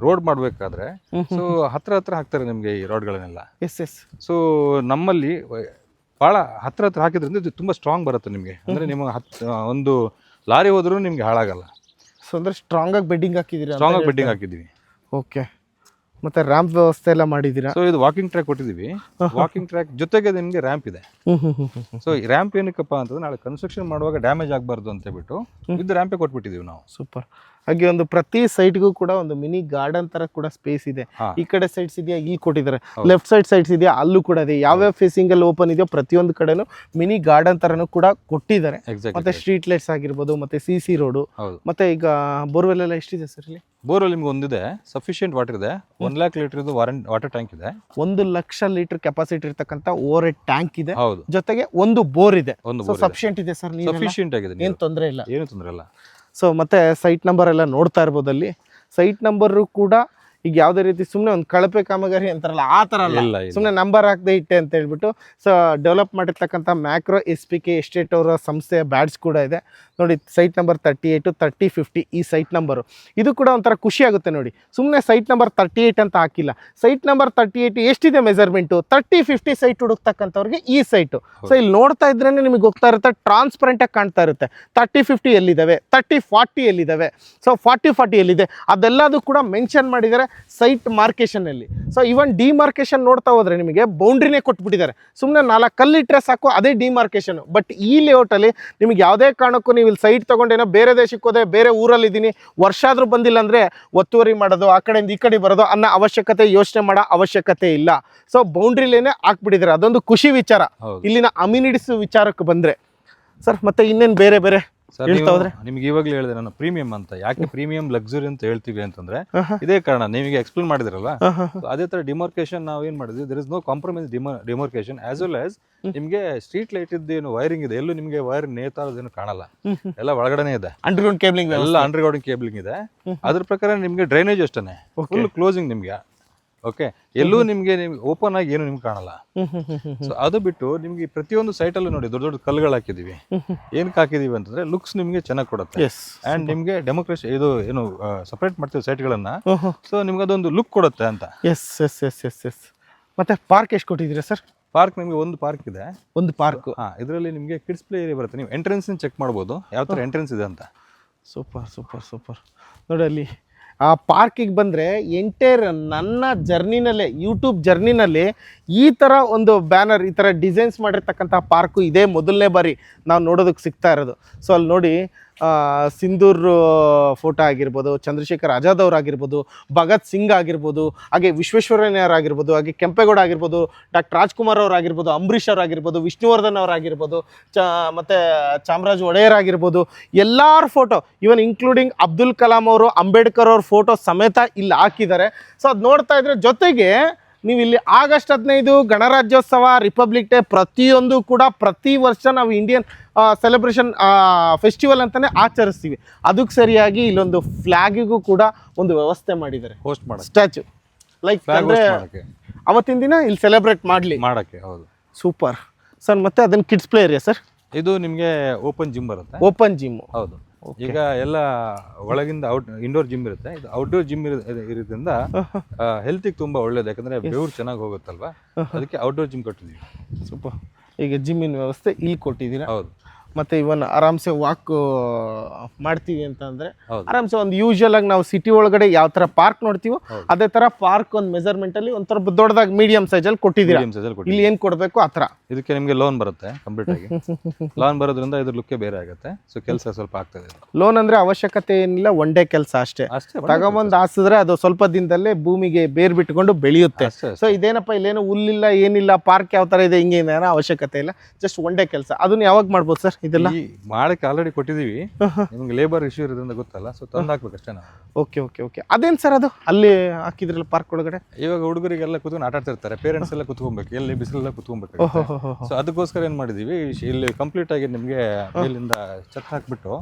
ರೋಡ್ ಮಾಡಬೇಕಾದ್ರೆ ಸೊ ಹತ್ರ ಹಾಕ್ತಾರೆ ನಿಮಗೆ ಈ ರೋಡ್ಗಳನ್ನೆಲ್ಲ. ಎಸ್. ಸೊ ನಮ್ಮಲ್ಲಿ ಭಾಳ ಹತ್ರ ಹಾಕಿದ್ರಿಂದ ಇದು ತುಂಬ ಸ್ಟ್ರಾಂಗ್ ಬರುತ್ತೆ ನಿಮಗೆ. ಅಂದರೆ ನಿಮಗೆ ಒಂದು ಲಾರಿ ಹೋದ್ರೂ ನಿಮಗೆ ಹಾಳಾಗಲ್ಲ. ಸೊ ಅಂದರೆ ಸ್ಟ್ರಾಂಗ್ ಆಗಿ ಬೆಡ್ಡಿಂಗ್ ಹಾಕಿದ್ದೀರಾ? ಸ್ಟ್ರಾಂಗ್ ಆಗಿ ಬೆಡ್ಡಿಂಗ್ ಹಾಕಿದ್ದೀವಿ. ಓಕೆ. ಮತ್ತೆ ರ್ಯಾಂಪ್ ವ್ಯವಸ್ಥೆ ಎಲ್ಲ ಮಾಡಿದ್ದೀರಾ? ಸೊ ಇದು ವಾಕಿಂಗ್ ಟ್ರ್ಯಾಕ್ ಕೊಟ್ಟಿದ್ದೀವಿ. ವಾಕಿಂಗ್ ಟ್ರ್ಯಾಕ್ ಜೊತೆಗೆ ನಿಮಗೆ ರ್ಯಾಂಪ್ ಇದೆ. ಸೊ ಈ ರ್ಯಾಂಪ್ ಏನಕ್ಕಪ್ಪ ಅಂತಂದ್ರೆ ನಾಳೆ ಕನ್ಸ್ಟ್ರಕ್ಷನ್ ಮಾಡುವಾಗ ಡ್ಯಾಮೇಜ್ ಆಗಬಾರ್ದು ಅಂತ ಹೇಳ್ಬಿಟ್ಟು ಇದು ರ್ಯಾಂಪೇ ಕೊಟ್ಬಿಟ್ಟಿದ್ದೀವಿ ನಾವು. ಸೂಪರ್. ಹಾಗೆ ಒಂದು ಪ್ರತಿ ಸೈಟ್ಗೂ ಕೂಡ ಒಂದು ಮಿನಿ ಗಾರ್ಡನ್ ತರ ಕೂಡ ಸ್ಪೇಸ್ ಇದೆ. ಈ ಕಡೆ ಸೈಡ್ಸ್ ಇದೆಯಾ, ಇಲ್ಲಿ ಕೊಟ್ಟಿದ್ದಾರೆ. ಲೆಫ್ಟ್ ಸೈಡ್ಸ್ ಇದೆಯಾ, ಅಲ್ಲೂ ಕೂಡ ಇದೆ. ಯಾವ್ಯಾವ ಫೇಸಿಂಗ್ ಅಲ್ಲಿ ಓಪನ್ ಇದೆಯೋ ಪ್ರತಿಯೊಂದು ಕಡೆನೂ ಮಿನಿ ಗಾರ್ಡನ್ ತರನು ಕೂಡ ಕೊಟ್ಟಿದ್ದಾರೆ. ಮತ್ತೆ ಸ್ಟ್ರೀಟ್ ಲೈಟ್ಸ್ ಆಗಿರ್ಬೋದು, ಮತ್ತೆ CC ರೋಡು, ಮತ್ತೆ ಈಗ ಬೋರ್ವೆಲ್ ಎಲ್ಲ ಎಷ್ಟಿದೆ ಸರ್ ಇಲ್ಲಿ? ಬೋರ್ವೆಲ್ ನಿಮ್ಗೆ ಒಂದಿದೆ, ಸಫಿಷಿಯಂಟ್ ವಾಟರ್ ಇದೆ. 1 lakh ಲೀಟರ್ ವಾಟರ್ ಟ್ಯಾಂಕ್ ಇದೆ. 1 ಲಕ್ಷ ಲೀಟರ್ ಕೆಪಾಸಿಟಿ ಇರತಕ್ಕಂತ ಓವರ್ ಹೆಡ್ ಟ್ಯಾಂಕ್ ಇದೆ. ಹೌದು. ಜೊತೆಗೆ ಒಂದು ಬೋರ್ ಇದೆ. ಸಫಿಷಿಯಂಟ್ ಇದೆ ಸರ್, ಸಫಿಷಿಯಂಟ್ ಆಗಿದೆ, ಏನು ತೊಂದರೆ ಇಲ್ಲ. ಏನು ತೊಂದರೆ ಇಲ್ಲ. ಸೊ ಮತ್ತೆ ಸೈಟ್ ನಂಬರ್ ಎಲ್ಲ ನೋಡ್ತಾ ಇರ್ಬೋದು. ಅಲ್ಲಿ ಸೈಟ್ ನಂಬರು ಕೂಡ ಈಗ ಯಾವುದೇ ರೀತಿ ಸುಮ್ಮನೆ ಒಂದು ಕಳಪೆ ಕಾಮಗಾರಿ ಅಂತಾರಲ್ಲ ಆ ಥರ ಅಲ್ಲ, ಸುಮ್ಮನೆ ನಂಬರ್ ಹಾಕದೆ ಇಟ್ಟೆ ಅಂತ ಹೇಳ್ಬಿಟ್ಟು. ಸೊ ಡೆವಲಪ್ ಮಾಡಿರ್ತಕ್ಕಂಥ ಮ್ಯಾಕ್ರೋ SPK ಎಸ್ಟೇಟ್ ಅವರ ಸಂಸ್ಥೆಯ ಬ್ಯಾಡ್ಸ್ ಕೂಡ ಇದೆ ನೋಡಿ. ಸೈಟ್ ನಂಬರ್ 38, 30, 50 ಈ ಸೈಟ್ ನಂಬರು. ಇದು ಕೂಡ ಒಂಥರ ಖುಷಿ ಆಗುತ್ತೆ ನೋಡಿ. ಸುಮ್ಮನೆ ಸೈಟ್ ನಂಬರ್ 38 ಅಂತ ಹಾಕಿಲ್ಲ. ಸೈಟ್ ನಂಬರ್ 38 ಎಷ್ಟಿದೆ ಮೆಜರ್ಮೆಂಟು, 30, 50 ಸೈಟ್ ಹುಡುಕ್ತಕ್ಕಂಥವ್ರಿಗೆ ಈ ಸೈಟು. ಸೊ ಇಲ್ಲಿ ನೋಡ್ತಾ ಇದ್ರೇ ನಿಮಗೆ ಹೋಗ್ತಾ ಇರುತ್ತೆ, ಟ್ರಾನ್ಸ್ಪರೆಂಟಾಗಿ ಕಾಣ್ತಾ ಇರುತ್ತೆ. 30, 50 ಎಲ್ಲಿದ್ದಾವೆ, 30, 40 ಎಲ್ಲಿದ್ದಾವೆ, ಸೊ 40, 40 ಎಲ್ಲಿದೆ ಅದೆಲ್ಲದು ಕೂಡ ಮೆನ್ಷನ್ ಮಾಡಿದ್ದಾರೆ ಸೈಟ್ ಮಾರ್ಕೇಶನಲ್ಲಿ. ಸೊ ಇವನ್ ಡಿಮಾರ್ಕೇಶನ್ ನೋಡ್ತಾ ಹೋದ್ರೆ ನಿಮಗೆ ಬೌಂಡ್ರಿನೇ ಕೊಟ್ಬಿಟ್ಟಿದ್ದಾರೆ. ಸುಮ್ಮನೆ 4 ಕಲ್ಲಿಟ್ರೆ ಸಾಕು, ಅದೇ ಡಿಮಾರ್ಕೇಶನ್. ಬಟ್ ಈ ಲೇಔಟಲ್ಲಿ ನಿಮಗೆ ಯಾವುದೇ ಕಾರಣಕ್ಕೂ ನೀವು ಇಲ್ಲಿ ಸೈಟ್ ತೊಗೊಂಡೇನೋ ಬೇರೆ ದೇಶಕ್ಕೆ ಹೋದೆ, ಬೇರೆ ಊರಲ್ಲಿದ್ದೀನಿ, ವರ್ಷ ಆದರೂ ಬಂದಿಲ್ಲ ಅಂದರೆ ಒತ್ತುವರಿ ಮಾಡೋದು, ಆ ಕಡೆಯಿಂದ ಈ ಕಡೆ ಬರೋದು ಅನ್ನೋ ಅವಶ್ಯಕತೆ, ಯೋಚನೆ ಮಾಡೋ ಅವಶ್ಯಕತೆ ಇಲ್ಲ. ಸೊ ಬೌಂಡ್ರಿಲೇನೆ ಹಾಕ್ಬಿಟ್ಟಿದ್ದಾರೆ. ಅದೊಂದು ಖುಷಿ ವಿಚಾರ. ಇಲ್ಲಿನ ಅಮ್ಯುನಿಟೀಸ್ ವಿಚಾರಕ್ಕೆ ಬಂದರೆ ಸರ್, ಮತ್ತೆ ಇನ್ನೇನು ಬೇರೆ ನಿಮ್ಗೆ ಇವಾಗಲೇ ಹೇಳಿದೆ ನಾನು ಪ್ರೀಮಿಯಂ ಅಂತ. ಯಾಕೆ ಪ್ರೀಮಿಯಂ ಲಕ್ಸುರಿ ಅಂತ ಹೇಳ್ತೀವಿ ಅಂತಂದ್ರೆ ಇದೇ ಕಾರಣ. ನಿಮಗೆ ಎಕ್ಸ್ಪ್ಲೇನ್ ಮಾಡಿದ್ರಲ್ಲ, ಅದೇ ತರ ಡಿಮಾರ್ಕೇಶನ್ ನಾವು ಏನ್ ಮಾಡಿದ್ವಿ, there is no compromise demarcation as well as ನಿಮ್ಗೆ ಸ್ಟ್ರೀಟ್ ಲೈಟ್ ಇದ್ದೇನು ವೈರಿಂಗ್ ಇದೆ, ಎಲ್ಲೂ ನಿಮ್ಗೆ ವೈರ್ ನೇತಾರದೇನು ಕಾಣಲ್ಲ, ಎಲ್ಲ ಒಳಗಡೆ ಇದೆ. ಅಂಡರ್ಗ್ರೌಂಡ್ ಕೇಬಲಿಂಗ್ ಎಲ್ಲ ಅಂಡರ್ಗ್ರೌಂಡ್ ಕೇಬಲಿಂಗ್ ಇದೆ. ಅದ್ರ ಪ್ರಕಾರ ನಿಮ್ಗೆ ಡ್ರೈನೇಜ್ ಅಷ್ಟೇ ಫುಲ್ ಕ್ಲೋಸಿಂಗ್. ನಿಮ್ಗೆ ಓಕೆ ಎಲ್ಲೂ ನಿಮ್ಗೆ ಓಪನ್ ಆಗಿ ಏನು ನಿಮ್ಗೆ ಕಾಣಲ್ಲ. ಸೊ ಅದು ಬಿಟ್ಟು ನಿಮ್ಗೆ ಪ್ರತಿಯೊಂದು ಸೈಟ್ ಅಲ್ಲೂ ನೋಡಿ ದೊಡ್ಡ ದೊಡ್ಡ ಕಲ್ಲುಗಳು ಹಾಕಿದೀವಿ. ಏನಕ್ಕೆ ಹಾಕಿದೀವಿ ಅಂತಂದ್ರೆ ಲುಕ್ಸ್ ನಿಮ್ಗೆ ಚೆನ್ನಾಗಿ ಕೊಡುತ್ತೆ ಅಂಡ್ ನಿಮ್ಗೆ ಡೆಮೋಕ್ರೇಸಿ ಇದು ಏನು ಸಪರೇಟ್ ಮಾಡ್ತೀವಿ ಸೈಟ್ಗಳನ್ನ. ಸೊ ನಿಮ್ಗೆ ಅದೊಂದು ಲುಕ್ ಕೊಡುತ್ತೆ ಅಂತ. Yes yes yes yes yes ಮತ್ತೆ ಪಾರ್ಕ್ ಎಷ್ಟು ಕೊಟ್ಟಿದ್ದೀರಾ ಸರ್? ಪಾರ್ಕ್ ನಿಮಗೆ ಒಂದು ಪಾರ್ಕ್ ಇದೆ. ಒಂದು ಪಾರ್ಕ್ ಇದರಲ್ಲಿ ನಿಮಗೆ ಕಿಡ್ಸ್ ಪ್ಲೇ ಏರಿಯಾ ಬರುತ್ತೆ. ನೀವು ಎಂಟ್ರೆನ್ಸ್ ಚೆಕ್ ಮಾಡ್ಬೋದು ಯಾವ ಥರ ಎಂಟ್ರೆನ್ಸ್ ಇದೆ ಅಂತ. ಸೂಪರ್ ಸೂಪರ್ ಸೂಪರ್ ನೋಡಿ ಅಲ್ಲಿ ಆ ಪಾರ್ಕಿಗೆ ಬಂದರೆ ಎಂಟೈರ್ ನನ್ನ ಜರ್ನಿನಲ್ಲೇ ಯೂಟ್ಯೂಬ್ ಜರ್ನಿನಲ್ಲಿ ಈ ಥರ ಒಂದು ಬ್ಯಾನರ್ ಈ ಥರ ಡಿಸೈನ್ಸ್ ಮಾಡಿರ್ತಕ್ಕಂಥ ಪಾರ್ಕು ಇದೇ ಮೊದಲನೇ ಬಾರಿ ನಾವು ನೋಡೋದಕ್ಕೆ ಸಿಗ್ತಾ ಇರೋದು. ಸೊ ಅಲ್ಲಿ ನೋಡಿ ಸಿಂಧೂರ್ ಫೋಟೋ ಆಗಿರ್ಬೋದು, ಚಂದ್ರಶೇಖರ್ ಆಜಾದ್ ಅವರಾಗಿರ್ಬೋದು, ಭಗತ್ ಸಿಂಗ್ ಆಗಿರ್ಬೋದು, ಹಾಗೆ ವಿಶ್ವೇಶ್ವರಯ್ಯನವ್ರು ಆಗಿರ್ಬೋದು, ಹಾಗೆ ಕೆಂಪೇಗೌಡ ಆಗಿರ್ಬೋದು, ಡಾಕ್ಟರ್ ರಾಜ್ಕುಮಾರ್ ಅವರಾಗಿರ್ಬೋದು, ಅಂಬರೀಷ್ ಅವರಾಗಿರ್ಬೋದು, ವಿಷ್ಣುವರ್ಧನ್ ಅವರಾಗಿರ್ಬೋದು, ಮತ್ತು ಚಾಮರಾಜ ಒಡೆಯರ್ ಆಗಿರ್ಬೋದು, ಎಲ್ಲರ photo even including Abdul Kalam ಅವರು, ಅಂಬೇಡ್ಕರ್ ಅವ್ರ ಫೋಟೋ ಸಮೇತ ಇಲ್ಲಿ ಹಾಕಿದ್ದಾರೆ. ಸೊ ಅದು ನೋಡ್ತಾ ಇದ್ರೆ ಜೊತೆಗೆ ನೀವು ಇಲ್ಲಿ ಆಗಸ್ಟ್ 15 ಗಣರಾಜ್ಯೋತ್ಸವ, ರಿಪಬ್ಲಿಕ್ ಡೇ ಪ್ರತಿಯೊಂದು ಕೂಡ ಪ್ರತಿ ವರ್ಷ ನಾವು ಇಂಡಿಯನ್ ಸೆಲೆಬ್ರೇಷನ್ ಫೆಸ್ಟಿವಲ್ ಅಂತಲೇ ಆಚರಿಸ್ತೀವಿ. ಅದಕ್ಕೆ ಸರಿಯಾಗಿ ಇಲ್ಲೊಂದು ಫ್ಲ್ಯಾಗಿಗೂ ಕೂಡ ಒಂದು ವ್ಯವಸ್ಥೆ ಮಾಡಿದ್ದಾರೆ, ಹೋಸ್ಟ್ ಮಾಡೋಕ್ಕೆ ಸ್ಟ್ಯಾಚು ಲೈಕ್ ಅಂದರೆ ಅವತ್ತಿನ ದಿನ ಇಲ್ಲಿ ಸೆಲೆಬ್ರೇಟ್ ಮಾಡೋಕ್ಕೆ. ಹೌದು, ಸೂಪರ್ ಸರ್. ಮತ್ತೆ ಅದನ್ನು ಕಿಡ್ಸ್ ಪ್ಲೇ ಏರಿಯಾ ಸರ್? ಇದು ನಿಮಗೆ ಓಪನ್ ಜಿಮ್ ಬರುತ್ತೆ. ಓಪನ್ ಜಿಮ್, ಹೌದು. ಈಗ ಎಲ್ಲ ಒಳಗಿಂದ ಇಂಡೋರ್ ಜಿಮ್ ಇರುತ್ತೆ. ಇದು ಔಟ್ಡೋರ್ ಜಿಮ್ ಇರೋದ್ರಿಂದ ಹೆಲ್ತಿಗೆ ತುಂಬಾ ಒಳ್ಳೇದು, ಯಾಕಂದ್ರೆ ಬೆವರು ಚೆನ್ನಾಗಿ ಹೋಗುತ್ತಲ್ವಾ, ಅದಕ್ಕೆ ಔಟ್ಡೋರ್ ಜಿಮ್ ಕಟ್ಟಿದೀವಿ. ಸೂಪರ್. ಈಗ ಜಿಮ್ಮಿನ ವ್ಯವಸ್ಥೆ ಇಲ್ಲಿ ಕೊಟ್ಟಿದ್ದೀರಾ. ಹೌದು. ಮತ್ತೆ ಇವನ್ ಆರಾಮ್ಸೆ ವಾಕ್ ಮಾಡ್ತೀವಿ ಅಂತ ಅಂದ್ರೆ ಆರಾಮ್ಸೆ ಒಂದು ಯೂಶುವಲ್ ಆಗಿ ನಾವು ಸಿಟಿ ಒಳಗಡೆ ಯಾವ ತರ ಪಾರ್ಕ್ ನೋಡ್ತೀವೋ ಅದೇ ತರ ಪಾರ್ಕ್ ಒಂದು ಮೆಜರ್ಮೆಂಟ್ ಅಲ್ಲಿ ಒಂಥರ ದೊಡ್ಡದಾಗಿ ಮೀಡಿಯಂ ಸೈಜ್ ಅಲ್ಲಿ ಕೊಟ್ಟಿದ್ದೀರಾ. ಇಲ್ಲಿ ಏನ್ ಕೊಡ್ಬೇಕು ಆ ತರ. ಇದಕ್ಕೆ ನಿಮಗೆ ಲೋನ್ ಬರುತ್ತೆ ಕಂಪ್ಲೀಟ್ ಆಗಿ. ಲೋನ್ ಬರೋದ್ರಿಂದ ಇದ್ರ ಲುಕ್ ಬೇರೆ ಆಗುತ್ತೆ. ಸೊ ಕೆಲಸ ಸ್ವಲ್ಪ ಆಗ್ತದೆ. ಲೋನ್ ಅಂದ್ರೆ ಅವಶ್ಯಕತೆ ಏನಿಲ್ಲ, ಒನ್ ಡೇ ಕೆಲಸ ಅಷ್ಟೇ. ತಗೊಂಬಂದು ಹಾಸಿದ್ರೆ ಅದು ಸ್ವಲ್ಪ ದಿನದಲ್ಲೇ ಭೂಮಿಗೆ ಬೇರ್ ಬಿಟ್ಕೊಂಡು ಬೆಳೆಯುತ್ತೆ. ಸೊ ಇದೇನಪ್ಪ ಇಲ್ಲೇನು ಹುಲ್ಲಿಲ್ಲ ಏನಿಲ್ಲ, ಪಾರ್ಕ್ ಯಾವ ತರ ಇದೆ ಹಿಂಗೆ ಏನೋ ಅವಶ್ಯಕತೆ ಇಲ್ಲ, ಜಸ್ಟ್ ಒನ್ ಡೇ ಕೆಲಸ. ಅದನ್ನ ಯಾವಾಗ ಮಾಡ್ಬೋದು ಸರ್? ಇದೆಲ್ಲ ಮಾಡಕ್ಕೆ ಆಲ್ರೆಡಿ ಕೊಟ್ಟಿದೀವಿ. ನಿಮ್ಗೆ ಲೇಬರ್ ಇಶ್ಯೂ ಇರೋದ್ರಿಂದ ಗೊತ್ತಲ್ಲ, ಸೊ ತಂದು ಹಾಕ್ಬೇಕಷ್ಟೇ ನಾವು. Okay okay okay. ಅದೇನ್ ಸರ್ ಅದು ಅಲ್ಲಿ ಹಾಕಿದ್ರಲ್ಲ ಪಾರ್ಕ್ ಒಳಗಡೆ? ಇವಾಗ ಹುಡುಗರಿಗೆಲ್ಲ ಕುತ್ಕೊಂಡು ಆಟ ಆಡ್ತಿರ್ತಾರೆ, ಪೇರೆಂಟ್ಸ್ ಎಲ್ಲ ಕುತ್ಕೊಬೇಕು, ಎಲ್ಲಿ ಬಿಸಿಲೆಲ್ಲ ಕುತ್ಕೊಬೇಕು. ಸೊ ಅದಕ್ಕೋಸ್ಕರ ಏನ್ ಮಾಡಿದೀವಿ, ಇಲ್ಲಿ ಕಂಪ್ಲೀಟ್ ಆಗಿ ನಿಮ್ಗೆ ಮೇಲಿಂದ ಛತ್ ಹಾಕ್ಬಿಟ್ಟು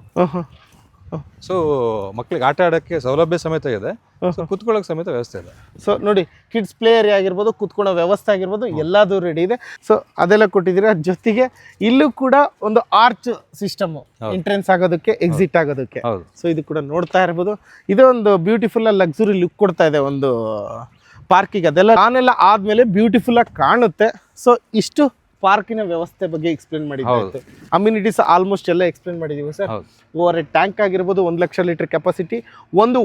ಸೊ ಮಕ್ಳಿಗೆ ಆಟ ಆಡೋಕ್ಕೆ ಸೌಲಭ್ಯ ಸಮೇತ ಇದೆ, ಕುತ್ಕೊಳ್ಳೋಕೆ ಸಮೇತ ವ್ಯವಸ್ಥೆ ಇದೆ. ಸೊ ನೋಡಿ ಕಿಡ್ಸ್ ಪ್ಲೇ ಏರಿಯಾ ಆಗಿರ್ಬೋದು, ಕುತ್ಕೊಳ್ಳೋ ವ್ಯವಸ್ಥೆ ಆಗಿರ್ಬೋದು, ಎಲ್ಲದೂ ರೆಡಿ ಇದೆ. ಸೊ ಅದೆಲ್ಲ ಕೊಟ್ಟಿದ್ದೀರಾ. ಜೊತೆಗೆ ಇಲ್ಲೂ ಕೂಡ ಒಂದು ಆರ್ಚ್ ಸಿಸ್ಟಮ್, ಎಂಟ್ರೆನ್ಸ್ ಆಗೋದಕ್ಕೆ, ಎಕ್ಸಿಟ್ ಆಗೋದಕ್ಕೆ. ಸೊ ಇದು ಕೂಡ ನೋಡ್ತಾ ಇರ್ಬೋದು. ಇದು ಒಂದು ಬ್ಯೂಟಿಫುಲ್ ಲಕ್ಸುರಿ ಲುಕ್ ಕೊಡ್ತಾ ಇದೆ ಒಂದು ಪಾರ್ಕಿಗೆ. ಅದೆಲ್ಲ ನಾನೆಲ್ಲ ಆದ್ಮೇಲೆ ಬ್ಯೂಟಿಫುಲ್ ಆಗಿ ಕಾಣುತ್ತೆ. ಸೊ ಇಷ್ಟು ಪಾರ್ಕಿನ ವ್ಯವಸ್ಥೆ ಬಗ್ಗೆ ಎಕ್ಸ್ಪ್ಲೇನ್ ಮಾಡಿದ್ದೀವಿ. ಅಮ್ಯುನಿಟೀಸ್ ಆಲ್ಮೋಸ್ಟ್ ಎಲ್ಲ ಎಕ್ಸ್ಪ್ಲೇನ್ ಮಾಡಿದ್ದೀವಿ ಸರ್. ಓವರ್ ಟ್ಯಾಂಕ್ ಆಗಿರ್ಬೋದು, 1 ಲಕ್ಷ ಲೀಟರ್ ಕೆಪಾಸಿಟಿ, ಒಂದು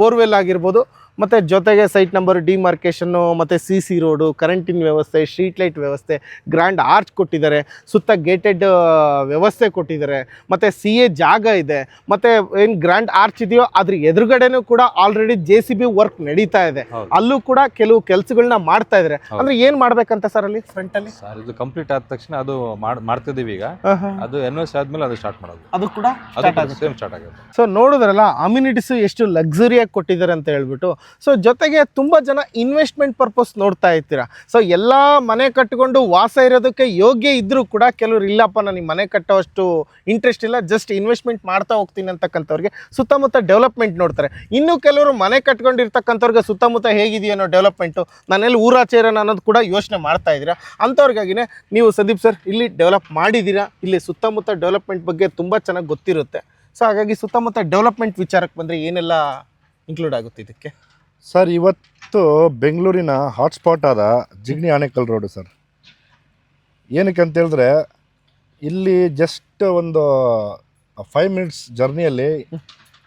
ಬೋರ್ವೆಲ್ ಆಗಿರ್ಬೋದು, ಮತ್ತು ಜೊತೆಗೆ ಸೈಟ್ ನಂಬರ್ ಡಿಮಾರ್ಕೇಷನ್ನು, ಮತ್ತು CC ರೋಡು, ಕರೆಂಟಿನ ವ್ಯವಸ್ಥೆ, ಸ್ಟ್ರೀಟ್ ಲೈಟ್ ವ್ಯವಸ್ಥೆ, ಗ್ರ್ಯಾಂಡ್ ಆರ್ಚ್ ಕೊಟ್ಟಿದ್ದಾರೆ, ಸುತ್ತ ಗೇಟೆಡ್ ವ್ಯವಸ್ಥೆ ಕೊಟ್ಟಿದ್ದಾರೆ, ಮತ್ತು CA ಜಾಗ ಇದೆ, ಮತ್ತು ಏನು ಗ್ರ್ಯಾಂಡ್ ಆರ್ಚ್ ಇದೆಯೋ ಅದ್ರ ಎದುರುಗಡೆನೂ ಕೂಡ ಆಲ್ರೆಡಿ JCB ವರ್ಕ್ ನಡೀತಾ ಇದೆ. ಅಲ್ಲೂ ಕೂಡ ಕೆಲವು ಕೆಲಸಗಳನ್ನ ಮಾಡ್ತಾ ಇದ್ದಾರೆ. ಅಂದ್ರೆ ಏನ್ ಮಾಡ್ಬೇಕಂತ ಸರ್ ಅಲ್ಲಿ ಫ್ರಂಟ್ ಅಲ್ಲಿ? ಸರ್ ಇದು ಕಂಪ್ಲೀಟ್ ಆದ ತಕ್ಷಣ ಅದು ಮಾಡ್ತಿದ್ದೀವಿ ಈಗ. ಅದು NOC ಆದ್ಮೇಲೆ ಅದು ಸ್ಟಾರ್ಟ್ ಮಾಡೋದು. ಅದು ಕೂಡ ಸ್ಟಾರ್ಟ್ ಆಗುತ್ತೆ. ಸೊ ನೋಡಿದ್ರಲ್ಲ ಅಮ್ಯುನಿಟೀಸ್ ಎಷ್ಟು ಲಕ್ಸುರಿಯಾಗಿ ಕೊಟ್ಟಿದ್ದಾರೆ ಅಂತ ಹೇಳ್ಬಿಟ್ಟು. ಸೊ ಜೊತೆಗೆ ತುಂಬ ಜನ ಇನ್ವೆಸ್ಟ್ಮೆಂಟ್ ಪರ್ಪಸ್ ನೋಡ್ತಾ ಇರ್ತೀರಾ. ಸೊ ಎಲ್ಲ ಮನೆ ಕಟ್ಟಿಕೊಂಡು ವಾಸ ಇರೋದಕ್ಕೆ ಯೋಗ್ಯ ಇದ್ರೂ ಕೂಡ ಕೆಲವ್ರು ಇಲ್ಲಪ್ಪ ನನಗೆ ಮನೆ ಕಟ್ಟೋಷ್ಟು ಇಂಟ್ರೆಸ್ಟ್ ಇಲ್ಲ, ಜಸ್ಟ್ ಇನ್ವೆಸ್ಟ್ಮೆಂಟ್ ಮಾಡ್ತಾ ಹೋಗ್ತೀನಿ ಅಂತಕ್ಕಂಥವ್ರಿಗೆ ಸುತ್ತಮುತ್ತ ಡೆವಲಪ್ಮೆಂಟ್ ನೋಡ್ತಾರೆ. ಇನ್ನು ಕೆಲವರು ಮನೆ ಕಟ್ಕೊಂಡಿರ್ತಕ್ಕಂಥವ್ರಿಗೆ ಸುತ್ತಮುತ್ತ ಹೇಗಿದೆಯೋ ಅನ್ನೋ ಡೆವಲಪ್ಮೆಂಟು, ನಾನೆಲ್ಲಿ ಊರಾಚೆ ಇರೋಣ ಅನ್ನೋದು ಕೂಡ ಯೋಚನೆ ಮಾಡ್ತಾ ಇದ್ದೀರಾ. ಅಂಥವ್ರಿಗಾಗಿನೇ ನೀವು ಸಂದೀಪ್ ಸರ್ ಇಲ್ಲಿ ಡೆವಲಪ್ ಮಾಡಿದ್ದೀರಾ. ಇಲ್ಲಿ ಸುತ್ತಮುತ್ತ ಡೆವಲಪ್ಮೆಂಟ್ ಬಗ್ಗೆ ತುಂಬ ಚೆನ್ನಾಗಿ ಗೊತ್ತಿರುತ್ತೆ. ಸೊ ಹಾಗಾಗಿ ಸುತ್ತಮುತ್ತ ಡೆವಲಪ್ಮೆಂಟ್ ವಿಚಾರಕ್ಕೆ ಬಂದರೆ ಏನೆಲ್ಲ ಇನ್ಕ್ಲೂಡ್ ಆಗುತ್ತೆ ಇದಕ್ಕೆ? ಸರ್ ಇವತ್ತು ಬೆಂಗಳೂರಿನ ಹಾಟ್ಸ್ಪಾಟ್ ಆದ ಜಿಗಣಿ ಆನೇಕಲ್ ರೋಡು ಸರ್. ಏನಕ್ಕೆ ಅಂತ ಹೇಳಿದ್ರೆ ಇಲ್ಲಿ ಜಸ್ಟ್ ಒಂದು 5 ಮಿನಿಟ್ಸ್ ಜರ್ನಿಯಲ್ಲಿ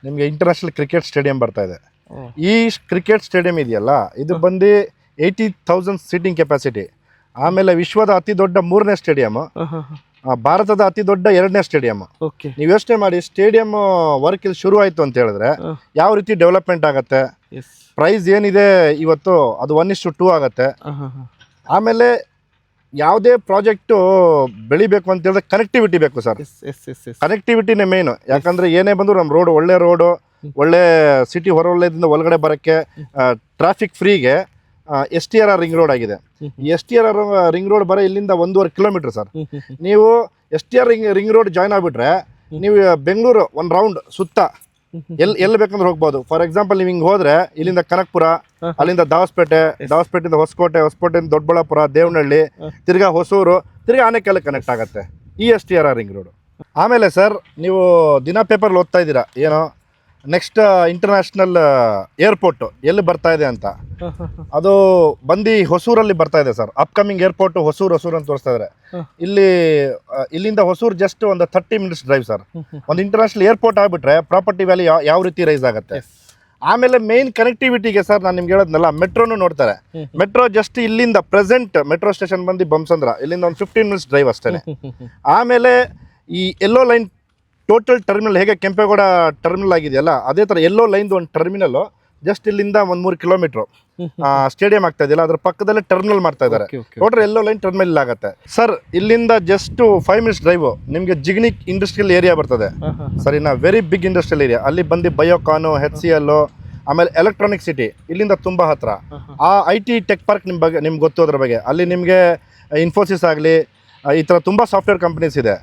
ನಿಮಗೆ ಇಂಟರ್ನ್ಯಾಷನಲ್ ಕ್ರಿಕೆಟ್ ಸ್ಟೇಡಿಯಂ ಬರ್ತಾ ಇದೆ. ಈ ಕ್ರಿಕೆಟ್ ಸ್ಟೇಡಿಯಂ ಇದೆಯಲ್ಲ, ಇದು ಬಂದು 80,000 ಸೀಟಿಂಗ್ ಕೆಪಾಸಿಟಿ. ಆಮೇಲೆ ವಿಶ್ವದ ಅತಿ ದೊಡ್ಡ 3ನೇ ಸ್ಟೇಡಿಯಂ, ಭಾರತದ ಅತಿ ದೊಡ್ಡ 2ನೇ ಸ್ಟೇಡಿಯಂ. ನೀವು ಯೋಚನೆ ಮಾಡಿ, ಸ್ಟೇಡಿಯಂ ವರ್ಕ್ ಇಲ್ಲಿ ಶುರು ಆಯಿತು ಅಂತ ಹೇಳಿದ್ರೆ ಯಾವ ರೀತಿ ಡೆವಲಪ್ಮೆಂಟ್ ಆಗುತ್ತೆ. ಪ್ರೈಸ್ ಏನಿದೆ ಇವತ್ತು ಅದು 1:2 ಆಗುತ್ತೆ. ಆಮೇಲೆ ಯಾವುದೇ ಪ್ರಾಜೆಕ್ಟು ಬೆಳಿಬೇಕು ಅಂತ ಹೇಳಿದ್ರೆ ಕನೆಕ್ಟಿವಿಟಿ ಬೇಕು ಸರ್. ಕನೆಕ್ಟಿವಿಟಿನೇ ಮೇನು. ಯಾಕಂದರೆ ಏನೇ ಬಂದರೂ ನಮ್ಮ ಒಳ್ಳೆ ರೋಡು, ಒಳ್ಳೆ ಸಿಟಿ ಹೊರವಲಯದಿಂದ ಒಳಗಡೆ ಬರೋಕ್ಕೆ ಟ್ರಾಫಿಕ್ ಫ್ರೀಗೆ STRR ರಿಂಗ್ ರೋಡ್ ಆಗಿದೆ. ಈ STRR ರಿಂಗ್ ರೋಡ್ ಬರೋ ಇಲ್ಲಿಂದ 1.5 ಕಿಲೋಮೀಟರ್ ಸರ್. ನೀವು STR ರಿಂಗ್ ರೋಡ್ ಜಾಯ್ನ್ ಆಗಿಬಿಟ್ರೆ ನೀವು ಬೆಂಗಳೂರು ಒಂದು ರೌಂಡ್ ಸುತ್ತ ಎಲ್ಲಿ ಬೇಕಂದ್ರೆ ಹೋಗ್ಬೋದು. ಫಾರ್ ಎಕ್ಸಾಂಪಲ್ ನೀವು ಹಿಂಗೆ ಹೋದ್ರೆ ಇಲ್ಲಿಂದ ಕನಕಪುರ, ಅಲ್ಲಿಂದ ದಾವಸ್ಪೇಟೆಯಿಂದ ಹೊಸಕೋಟೆಯಿಂದ ದೊಡ್ಡಬಳ್ಳಾಪುರ, ದೇವನಹಳ್ಳಿ, ತಿರ್ಗಾ ಹೊಸೂರು, ತಿರ್ಗಾ ಆನೇಕಲ್ ಕನೆಕ್ಟ್ ಆಗುತ್ತೆ ESTR ರಿಂಗ್ ರೋಡ್. ಆಮೇಲೆ ಸರ್ ನೀವು ದಿನ ಪೇಪರ್ಲಿ ಓದ್ತಾ ಇದ್ದೀರಾ ಏನೋ ನೆಕ್ಸ್ಟ್ ಇಂಟರ್ನ್ಯಾಷನಲ್ ಏರ್ಪೋರ್ಟು ಎಲ್ಲಿ ಬರ್ತಾ ಇದೆ ಅಂತ. ಅದು ಬಂದು ಹೊಸೂರಲ್ಲಿ ಬರ್ತಾ ಇದೆ ಸರ್. ಅಪ್ಕಮಿಂಗ್ ಏರ್ಪೋರ್ಟ್ ಹೊಸೂರು ಅಂತ ತೋರಿಸ್ತಾ ಇದ್ದಾರೆ. ಇಲ್ಲಿಂದ ಹೊಸೂರು ಜಸ್ಟ್ ಒಂದು 30 ಮಿನಿಟ್ಸ್ ಡ್ರೈವ್ ಸರ್. ಒಂದು ಇಂಟರ್ನ್ಯಾಷನಲ್ ಏರ್ಪೋರ್ಟ್ ಆಗಿಬಿಟ್ರೆ ಪ್ರಾಪರ್ಟಿ ವ್ಯಾಲ್ಯೂ ಯಾವ ರೀತಿ ರೈಸ್ ಆಗುತ್ತೆ. ಆಮೇಲೆ ಮೇನ್ ಕನೆಕ್ಟಿವಿಟಿಗೆ ಸರ್ ನಾನು ನಿಮ್ಗೆ ಹೇಳೋದ್ನಲ್ಲ, ಮೆಟ್ರೋನು ನೋಡ್ತಾರೆ. ಮೆಟ್ರೋ ಜಸ್ಟ್ ಇಲ್ಲಿಂದ ಪ್ರೆಸೆಂಟ್ ಮೆಟ್ರೋ ಸ್ಟೇಷನ್ ಬಂದು ಬೊಮ್ಮಸಂದ್ರ, ಇಲ್ಲಿಂದ ಒಂದು 15 ಮಿನಿಟ್ಸ್ ಡ್ರೈವ್ ಅಷ್ಟೇ. ಆಮೇಲೆ ಈ ಎಲ್ಲೋ ಲೈನ್ ಟೋಟಲ್ ಟರ್ಮಿನಲ್ ಹೇಗೆ ಕೆಂಪೇಗೌಡ ಟರ್ಮಿನಲ್ ಆಗಿದೆಯಲ್ಲ, ಅದೇ ಥರ ಎಲ್ಲೋ ಲೈನ್ದು ಒಂದು ಟರ್ಮಿನಲ್ ಜಸ್ಟ್ ಇಲ್ಲಿಂದ ಒಂದು 3 ಕಿಲೋಮೀಟ್ರು ಸ್ಟೇಡಿಯಂ ಆಗ್ತಾ ಇದೆಯಲ್ಲ, ಅದ್ರ ಪಕ್ಕದಲ್ಲೇ ಟರ್ಮಿನಲ್ ಮಾಡ್ತಾ ಇದ್ದಾರೆ. ಟೋಟಲ್ ಎಲ್ಲೋ ಲೈನ್ ಟರ್ಮಿನಲ್ ಆಗುತ್ತೆ ಸರ್. ಇಲ್ಲಿಂದ ಜಸ್ಟ್ 5 ಮಿನಿಟ್ಸ್ ಡ್ರೈವ್ ನಿಮಗೆ ಜಿಗಣಿ ಇಂಡಸ್ಟ್ರಿಯಲ್ ಏರಿಯಾ ಬರ್ತದೆ ಸರಿನಾ, ವೆರಿ ಬಿಗ್ ಇಂಡಸ್ಟ್ರಿಯಲ್ ಏರಿಯಾ. ಅಲ್ಲಿ ಬಂದು ಬಯೋಕಾನು, HCL, ಆಮೇಲೆ ಎಲೆಕ್ಟ್ರಾನಿಕ್ ಸಿಟಿ ಇಲ್ಲಿಂದ ತುಂಬ ಹತ್ರ. ಆ IT ಟೆಕ್ ಪಾರ್ಕ್ ನಿಮ್ಗೆ ಗೊತ್ತು ಅದ್ರ ಬಗ್ಗೆ. ಅಲ್ಲಿ ನಿಮಗೆ ಇನ್ಫೋಸಿಸ್ ಆಗಲಿ ಈ ಥರ ತುಂಬ ಸಾಫ್ಟ್ವೇರ್ ಕಂಪ್ನೀಸ್ ಇದೆ.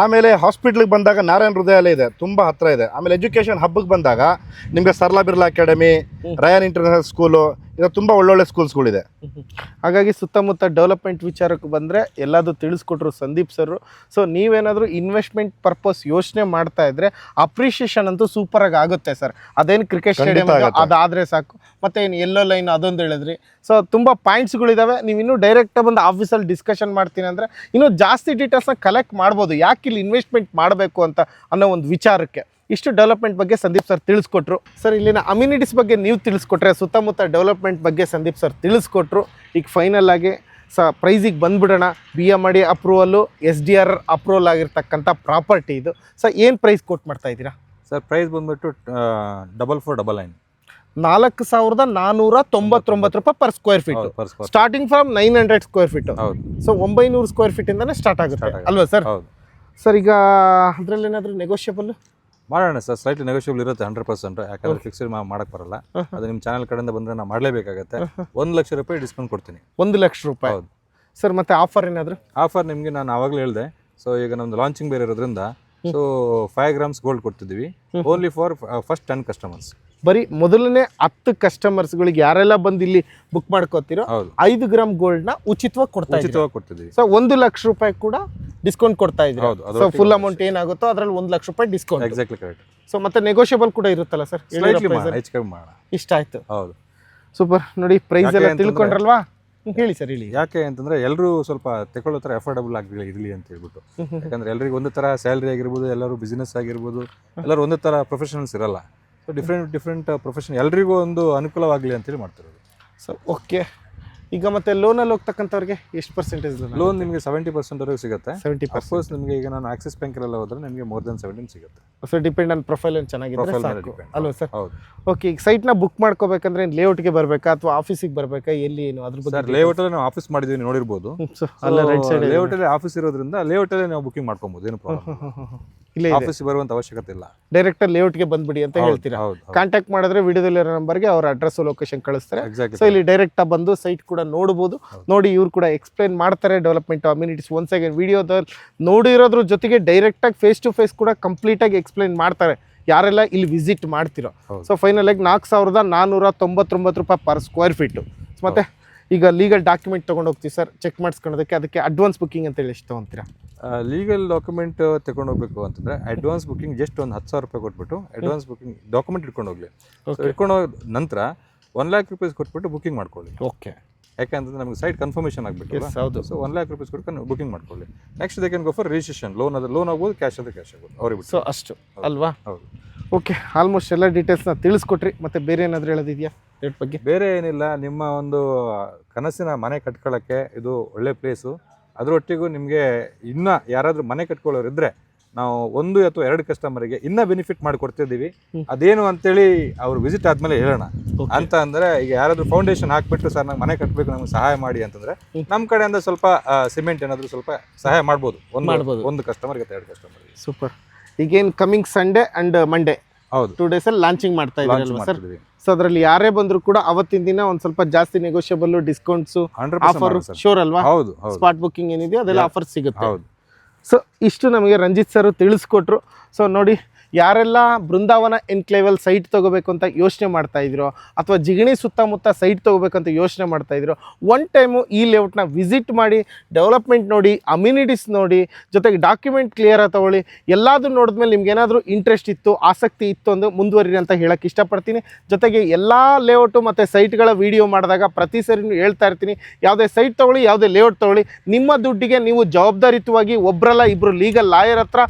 ಆಮೇಲೆ ಹಾಸ್ಪಿಟ್ಲಿಗೆ ಬಂದಾಗ ನಾರಾಯಣ ಹೃದಯಾಲಯ ಇದೆ, ತುಂಬ ಹತ್ರ ಇದೆ. ಆಮೇಲೆ ಎಜುಕೇಷನ್ ಹಬ್ಬಿಗೆ ಬಂದಾಗ ನಿಮಗೆ Sarla Birla academy, Ryan international school, ಇದು ತುಂಬ ಒಳ್ಳೊಳ್ಳೆ ಸ್ಕೂಲ್ಸ್ಗಳಿದೆ. ಹಾಗಾಗಿ ಸುತ್ತಮುತ್ತ ಡೆವಲಪ್ಮೆಂಟ್ ವಿಚಾರಕ್ಕೆ ಬಂದರೆ ಎಲ್ಲದೂ ತಿಳಿಸ್ಕೊಟ್ರು ಸಂದೀಪ್ ಸರ್. ಸೊ ನೀವೇನಾದರೂ ಇನ್ವೆಸ್ಟ್ಮೆಂಟ್ ಪರ್ಪಸ್ ಯೋಚನೆ ಮಾಡ್ತಾ ಇದ್ರೆ ಅಪ್ರಿಷಿಯೇಷನ್ ಅಂತೂ ಸೂಪರಾಗಿ ಆಗುತ್ತೆ ಸರ್. ಅದೇನು ಕ್ರಿಕೆಟ್ ಸ್ಟೇಡಿಯಂ ಅದಾದರೆ ಸಾಕು. ಮತ್ತು ಏನು ಎಲ್ಲೋ ಲೈನ್ ಅದೊಂದು ಹೇಳಿದ್ರಿ. ಸೊ ತುಂಬ ಪಾಯಿಂಟ್ಸ್ಗಳಿದ್ದಾವೆ. ನೀವು ಇನ್ನೂ ಡೈರೆಕ್ಟಾಗಿ ಬಂದು ಆಫೀಸಲ್ಲಿ ಡಿಸ್ಕಷನ್ ಮಾಡ್ತೀನಿ ಅಂದರೆ ಇನ್ನೂ ಜಾಸ್ತಿ ಡೀಟೇಲ್ಸ್ನ ಕಲೆಕ್ಟ್ ಮಾಡ್ಬೋದು, ಯಾಕೆ ಇಲ್ಲಿ ಇನ್ವೆಸ್ಟ್ಮೆಂಟ್ ಮಾಡಬೇಕು ಅಂತ ಅನ್ನೋ ಒಂದು ವಿಚಾರಕ್ಕೆ. ಇಷ್ಟು ಡೆವಲಪ್ಮೆಂಟ್ ಬಗ್ಗೆ ಸಂದೀಪ್ ಸರ್ ತಿಳಿಸ್ಕೊಟ್ರು. ಸರ್ ಇಲ್ಲಿನ ಅಮ್ಯುನಿಟೀಸ್ ಬಗ್ಗೆ ನೀವು ತಿಳಿಸ್ಕೊಟ್ರೆ, ಸುತ್ತಮುತ್ತ ಡೆವಲಪ್ಮೆಂಟ್ ಬಗ್ಗೆ ಸಂದೀಪ್ ಸರ್ ತಿಳಿಸ್ಕೊಟ್ರು. ಈಗ ಫೈನಲ್ ಆಗಿ ಪ್ರೈಸಿಗೆ ಬಂದುಬಿಡೋಣ. BMRD ಅಪ್ರೂವಲ್ಲು, SDR ಅಪ್ರೂವಲ್ ಆಗಿರ್ತಕ್ಕಂಥ ಪ್ರಾಪರ್ಟಿ ಇದು. ಸರ್ ಏನು ಪ್ರೈಸ್ ಕೊಟ್ಟು ಮಾಡ್ತಾ ಇದ್ದೀರಾ ಸರ್? ಪ್ರೈಸ್ ಬಂದುಬಿಟ್ಟು 4499 4499 ರೂಪಾಯಿ per square feet, starting from 900 square feet. So 900 square ಫೀಟಿಂದನೇ ಸ್ಟಾರ್ಟ್ ಆಗುತ್ತೆ ಅಲ್ವಾ ಸರ್? ಸರ್ ಈಗ ಅದರಲ್ಲಿ ಏನಾದರೂ ನೆಗೋಷಿಯಬಲ್ ಮಾಡೋಣ ಸರ್. ಸ್ಲೈಟ್ಲಿ ನೆಗೋಷಿಯಬಲ್ ಇರುತ್ತೆ 100%. ಯಾಕಂದ್ರೆ ಫಿಕ್ಸ್ಡ್ ಮಾಡಕ್ಕೆ ಬರಲ್ಲ. ಅದು ನಿಮ್ಮ ಚಾನಲ್ ಕಡೆಯಿಂದ ಬಂದರೆ ನಾವು ಮಾಡಲೇಬೇಕಾಗತ್ತೆ. 1 ಲಕ್ಷ ರೂಪಾಯಿ ಡಿಸ್ಕೌಂಟ್ ಕೊಡ್ತೀನಿ. 1 ಲಕ್ಷ ರೂಪಾಯಿ. ಹೌದು ಸರ್. ಮತ್ತೆ ಆಫರ್ ಏನಾದರೂ? ಆಫರ್ ನಿಮಗೆ ನಾನು ಆವಾಗಲೇ ಹೇಳಿದೆ. ಸೊ ಈಗ ನಮ್ದು ಲಾಂಚಿಂಗ್ ಬೇರೆ ಇರೋದ್ರಿಂದ ಸೊ 5 ಗ್ರಾಮ್ಸ್ ಗೋಲ್ಡ್ ಕೊಡ್ತಿದ್ದೀವಿ, ಓನ್ಲಿ ಫಾರ್ ಫಸ್ಟ್ 10 ಕಸ್ಟಮರ್ಸ್. ಬರೀ ಮೊದಲನೇ 10 ಕಸ್ಟಮರ್ಸ್ಗಳಿಗೆ ಯಾರೆಲ್ಲ ಬಂದು ಇಲ್ಲಿ ಬುಕ್ ಮಾಡ್ಕೋತೀರೋ 5 ಗ್ರಾಮ್ ಗೋಲ್ಡ್ನ ಉಚಿತವಾಗಿ ಕೊಡ್ತಿದ್ದೀವಿ. ಸೊ 1 ಲಕ್ಷ ರೂಪಾಯಿ ಕೂಡ ಡಿಸ್ಕೌಂಟ್ ಕೊಡ್ತಾ ಇದ್ದೀವಿ. ಸೊ ಫುಲ್ ಅಮೌಂಟ್ ಏನಾಗುತ್ತೋ ಅದರಲ್ಲಿ 1 ಲಕ್ಷ ರೂಪಾಯಿ ಡಿಸ್ಕೌಂಟ್. Exactly correct. ಸೊ ಮತ್ತೆ ನೆಗೋಷಿಯಬಲ್ ಕೂಡ ಇರುತ್ತಲ್ಲ ಸರ್? ಇಷ್ಟ ಆಯ್ತು. ಹೌದು ಸೂಪರ್. ನೋಡಿ ಪ್ರೈಸ್ ಎಲ್ಲ ತಿಳ್ಕೊಂಡ್ರಲ್ವಾ? ಹೇಳಿ ಸರ್ ಹೇಳಿ. ಯಾಕೆ ಅಂತಂದ್ರೆ ಎಲ್ಲರೂ ಸ್ವಲ್ಪ ತಗೊಳ್ಳೋ ಥರ ಅಫೋರ್ಡಬಲ್ ಆಗಿ ಇರಲಿ ಅಂತ ಹೇಳ್ಬಿಟ್ಟು. ಯಾಕಂದ್ರೆ ಎಲ್ಲರಿಗೂ ಒಂದು ಥರ ಸ್ಯಾಲ್ರಿ ಆಗಿರ್ಬೋದು, ಎಲ್ಲರೂ ಬಿಸ್ನೆಸ್ ಆಗಿರ್ಬೋದು, ಎಲ್ಲರೂ ಒಂದು ಥರ ಪ್ರೊಫೆಷನಲ್ಸ್ ಇರಲ್ಲ. ಸೊ ಡಿಫ್ರೆಂಟ್ ಪ್ರೊಫೆಷನ್ ಎಲ್ರಿಗೂ ಒಂದು ಅನುಕೂಲವಾಗಲಿ ಅಂತೇಳಿ ಮಾಡ್ತಿರೋದು. So okay. ಈಗ ಮತ್ತೆ ಲೋನಲ್ಲಿ ಹೋಗ್ತಕ್ಕಂಥವ್ರಿಗೆ ಎಷ್ಟು ಪರ್ಸೆಂಟೇಜ್ ಲೋನ್ ನಿಮಗೆ 70% ವರೆಗೂ ಸಿಗುತ್ತೆ. 70%. ಅಫ್ಕೋರ್ಸ್ ನಿಮಗೆ ಈಗ ನಾನು ಆಕ್ಸಿಸ್ ಬ್ಯಾಂಕಲ್ಲೆಲ್ಲ ಹೋದ್ರೆ ನಿಮಗೆ ಮೋರ್ ದೆನ್ 17 ಸಿಗುತ್ತೆ. ಸೊ ಡಿಪೆಂಡ್ ಆನ್ ಪ್ರೊಫೈಲ್ ಏನು ಚೆನ್ನಾಗಿದ್ರೆ ಸಾಕು ಅಲ್ವಾ ಸರ್? ಹೌದು. ಓಕೆ. ಈಗ ಸೈಟ್ನ ಬುಕ್ ಮಾಡ್ಕೋಬೇಕಂದ್ರೆ ಲೇಔಟ್ಗೆ ಬರಬೇಕಾ ಅಥವಾ ಆಫೀಸಿಗೆ ಬರಬೇಕಾ, ಎಲ್ಲಿ ಏನು ಅದ್ರ ಬಗ್ಗೆ? ಸರ್ ಲೇಔಟಲ್ಲಿ ನಾವು ಆಫೀಸ್ ಮಾಡಿದ್ದೀವಿ, ನೋಡಿರ್ಬೋದು. ಅಲ್ಲ ರೈಟ್ ಸೈಡ್ ಲೇಔಟಲ್ಲಿ ಆಫೀಸ್ ಇರೋದ್ರಿಂದ ಲೇಔಟಲ್ಲಿ ನಾವು ಬುಕಿಂಗ್ ಮಾಡ್ಕೊಬೋದು, ಏನು ಪ್ರಾಬ್ಲಮ್. ಇಲ್ಲ ಆಫೀಸಿಗೆ ಬರುವಂತ ಅವಶ್ಯಕತೆ ಇಲ್ಲ. ಡೈರೆಕ್ಟ್ ಲೇಔಟ್ಗೆ ಬಂದ್ಬಿಡಿ ಅಂತ ಹೇಳ್ತೀರಾ? ಕಾಂಟ್ಯಾಕ್ಟ್ ಮಾಡಿದ್ರೆ ವಿಡಿಯೋದಲ್ಲಿ ಇರೋ ನಂಬರ್ಗೆ ಅವ್ರ ಅಡ್ರೆಸ್ ಲೊಕೇಶನ್ ಕಳಿಸ್ತಾರೆ. ಸೊ ಇಲ್ಲಿ ಡೈರೆಕ್ಟ್ ಬಂದು ಸೈಟ್ ಕೂಡ ನೋಡಬಹುದು. ನೋಡಿ ಇವ್ರು ಕೂಡ ಎಕ್ಸ್ಪ್ಲೈನ್ ಮಾಡ್ತಾರೆ ಡೆವಲಪ್ಮೆಂಟ್ ಅಮ್ಯುನಿಟೀಸ್. ಒನ್ಸ್ ಅಗೇನ್ ವಿಡಿಯೋದಲ್ಲಿ ನೋಡಿರೋದ್ರ ಜೊತೆಗೆ ಡೈರೆಕ್ಟ್ ಆಗಿ ಫೇಸ್ ಟು ಫೇಸ್ ಕೂಡ ಕಂಪ್ಲೀಟ್ ಆಗಿ ಎಕ್ಸ್ಪ್ಲೈನ್ ಮಾಡ್ತಾರೆ ಯಾರೆಲ್ಲ ಇಲ್ಲಿ ವಿಸಿಟ್ ಮಾಡ್ತಿರೋ. ಸೊ ಫೈನಲ್ ಆಗಿ 4499 ರೂಪಾಯಿ ಪರ್ ಸ್ಕ್ವೇರ್ ಫೀಟು. ಮತ್ತೆ ಈಗ ಲೀಗಲ್ ಡಾಕ್ಯುಮೆಂಟ್ ತೊಗೊಂಡು ಹೋಗ್ತೀವಿ ಸರ್ ಚೆಕ್ ಮಾಡಿಸ್ಕೊಳ್ಳೋದಕ್ಕೆ, ಅದಕ್ಕೆ ಅಡ್ವಾನ್ಸ್ ಬುಕ್ಕಿಂಗ್ ಅಂತ ಹೇಳಿ ಎಷ್ಟು ತೊಗೊಂತೀರಾ? ಲೀಗಲ್ ಡಾಕ್ಯುಮೆಂಟ್ ತಗೊಂಡು ಹೋಗ್ಬೇಕು ಅಂತಂದರೆ ಅಡ್ವಾನ್ಸ್ ಬುಕ್ಕಿಂಗ್ ಜಸ್ಟ್ ಒಂದು 10,000 ರೂಪಾಯಿ ಕೊಟ್ಬಿಟ್ಟು ಅಡ್ವಾನ್ಸ್ ಬುಕ್ಕಿಂಗ್ ಡಾಕ್ಯುಮೆಂಟ್ ಇಟ್ಕೊಂಡು ಹೋಗಲಿ. ಇಟ್ಕೊಂಡು ಹೋದ ನಂತರ 1 ಲ್ಯಾಕ್ ರೂಪೀಸ್ ಕೊಟ್ಬಿಟ್ಟು ಬುಕ್ಕಿಂಗ್ ಮಾಡ್ಕೊಳ್ಳಿ. ಓಕೆ. ಯಾಕೆಂತಂದ್ರೆ ನಮಗೆ ಸೈಟ್ ಕನ್ಫರ್ಮೇಷನ್ ಆಗಬೇಕು. ಹೌದು. ಸೊ 1 ಲ್ಯಾಕ್ ರೂಪೀಸ್ ಕೊಟ್ಟು ಬುಕ್ಕಿಂಗ್ ಮಾಡ್ಕೊಳ್ಳಿ. Next they can go for registration. Loan ಆಗ್ಬೋದು, ಕ್ಯಾಶ್ ಆಗುತ್ತೆ ಕ್ಯಾಶ್ ಆಗ್ಬೋದು, ಅವ್ರಿಗೆ. ಸೊ ಅಷ್ಟು ಅಲ್ವಾ? ಹೌದು. ಓಕೆ. ಆಲ್ಮೋಸ್ಟ್ ಎಲ್ಲ ಡೀಟೇಲ್ಸ್ನ ತಿಳಿಸ್ಕೊಟ್ರಿ. ಮತ್ತೆ ಬೇರೆ ಏನಾದರೂ ಹೇಳೋದಿದೆಯಾ ರೇಟ್ ಬಗ್ಗೆ? ಬೇರೆ ಏನಿಲ್ಲ, ನಿಮ್ಮ ಒಂದು ಕನಸಿನ ಮನೆ ಕಟ್ಕೊಳ್ಳೋಕ್ಕೆ ಇದು ಒಳ್ಳೆ ಪ್ಲೇಸು. ಅದರೊಟ್ಟಿಗೂ ನಿಮಗೆ ಇನ್ನೂ ಯಾರಾದರೂ ಮನೆ ಕಟ್ಕೊಳ್ಳೋರಿದ್ದರೆ ನಾವು 1 ಅಥವಾ 2 ಕಸ್ಟಮರಿಗೆ ಇನ್ನೂ ಬೆನಿಫಿಟ್ ಮಾಡಿಕೊಡ್ತಿದ್ದೀವಿ. ಅದೇನು ಅಂತೇಳಿ ಅವ್ರು ವಿಸಿಟ್ ಆದಮೇಲೆ ಹೇಳೋಣ. ಅಂತ ಅಂದರೆ ಈಗ ಯಾರಾದರೂ ಫೌಂಡೇಶನ್ ಹಾಕ್ಬಿಟ್ಟು ಸರ್ ನಂಗೆ ಮನೆ ಕಟ್ಟಬೇಕು, ನಮ್ಗೆ ಸಹಾಯ ಮಾಡಿ ಅಂತಂದರೆ ನಮ್ಮ ಕಡೆಯಿಂದ ಸ್ವಲ್ಪ ಸಿಮೆಂಟ್ ಏನಾದರೂ ಸ್ವಲ್ಪ ಸಹಾಯ ಮಾಡ್ಬೋದು. ಒಂದು ಕಸ್ಟಮರ್ಗೆ ಅಥವಾ 2 ಕಸ್ಟಮರ್ಗೆ. ಸೂಪರ್. ಈಗೇನು ಕಮಿಂಗ್ ಸಂಡೇ ಆ್ಯಂಡ್ ಮಂಡೇ, ಹೌದು, 2 ಡೇಸಲ್ಲಿ ಲಾಂಚಿಂಗ್ ಮಾಡ್ತಾ ಇದ್ದೀರಲ್ವಾ ಸರ್? ಸೊ ಅದರಲ್ಲಿ ಯಾರೇ ಬಂದರೂ ಕೂಡ ಅವತ್ತಿನ ದಿನ ಒಂದು ಸ್ವಲ್ಪ ಜಾಸ್ತಿ ನೆಗೋಷಿಯಬಲ್ ಡಿಸ್ಕೌಂಟ್ಸು ಆಫರ್ ಶೋರ್ ಅಲ್ವಾ? ಹೌದು. ಸ್ಪಾಟ್ ಬುಕ್ಕಿಂಗ್ ಏನಿದೆಯೋ ಅದೆಲ್ಲ ಆಫರ್ ಸಿಗುತ್ತೆ. ಹೌದು. ಸೊ ಇಷ್ಟು ನಮಗೆ ರಂಜಿತ್ ಸರ್ ತಿಳಿಸ್ಕೊಟ್ರು. ಸೊ ನೋಡಿ ಯಾರೆಲ್ಲ ಬೃಂದಾವನ ಎನ್ಕ್ಲೇವಲ್ ಸೈಟ್ ತೊಗೋಬೇಕು ಅಂತ ಯೋಚನೆ ಮಾಡ್ತಾ ಇದ್ದೀರೋ ಅಥವಾ ಜಿಗಣಿ ಸುತ್ತಮುತ್ತ ಸೈಟ್ ತೊಗೋಬೇಕಂತ ಯೋಚನೆ ಮಾಡ್ತಾ ಇದ್ದೀರೋ ಒನ್ ಟೈಮು ಈ ಲೇಔಟ್ನ ವಿಸಿಟ್ ಮಾಡಿ ಡೆವಲಪ್ಮೆಂಟ್ ನೋಡಿ, ಅಮ್ಯುನಿಟೀಸ್ ನೋಡಿ, ಜೊತೆಗೆ ಡಾಕ್ಯುಮೆಂಟ್ ಕ್ಲಿಯರಾಗಿ ತೊಗೊಳ್ಳಿ. ಎಲ್ಲದೂ ನೋಡಿದ್ಮೇಲೆ ನಿಮ್ಗೆ ಏನಾದರೂ ಇಂಟ್ರೆಸ್ಟ್ ಇತ್ತು, ಆಸಕ್ತಿ ಇತ್ತು ಅಂದ್ರೆ ಮುಂದುವರಿರಿ ಅಂತ ಹೇಳಕ್ಕೆ ಇಷ್ಟಪಡ್ತೀನಿ. ಜೊತೆಗೆ ಎಲ್ಲ ಲೇಔಟು ಮತ್ತು ಸೈಟ್ಗಳ ವಿಡಿಯೋ ಮಾಡಿದಾಗ ಪ್ರತಿ ಸರಿ ಹೇಳ್ತಾ ಇರ್ತೀನಿ, ಯಾವುದೇ ಸೈಟ್ ತೊಗೊಳ್ಳಿ, ಯಾವುದೇ ಲೇಔಟ್ ತೊಗೊಳ್ಳಿ, ನಿಮ್ಮ ದುಡ್ಡಿಗೆ ನೀವು ಜವಾಬ್ದಾರಿಯುತವಾಗಿ ಒಬ್ಬರಲ್ಲ ಇಬ್ಬರು ಲೀಗಲ್ ಲಾಯರ್ ಹತ್ರ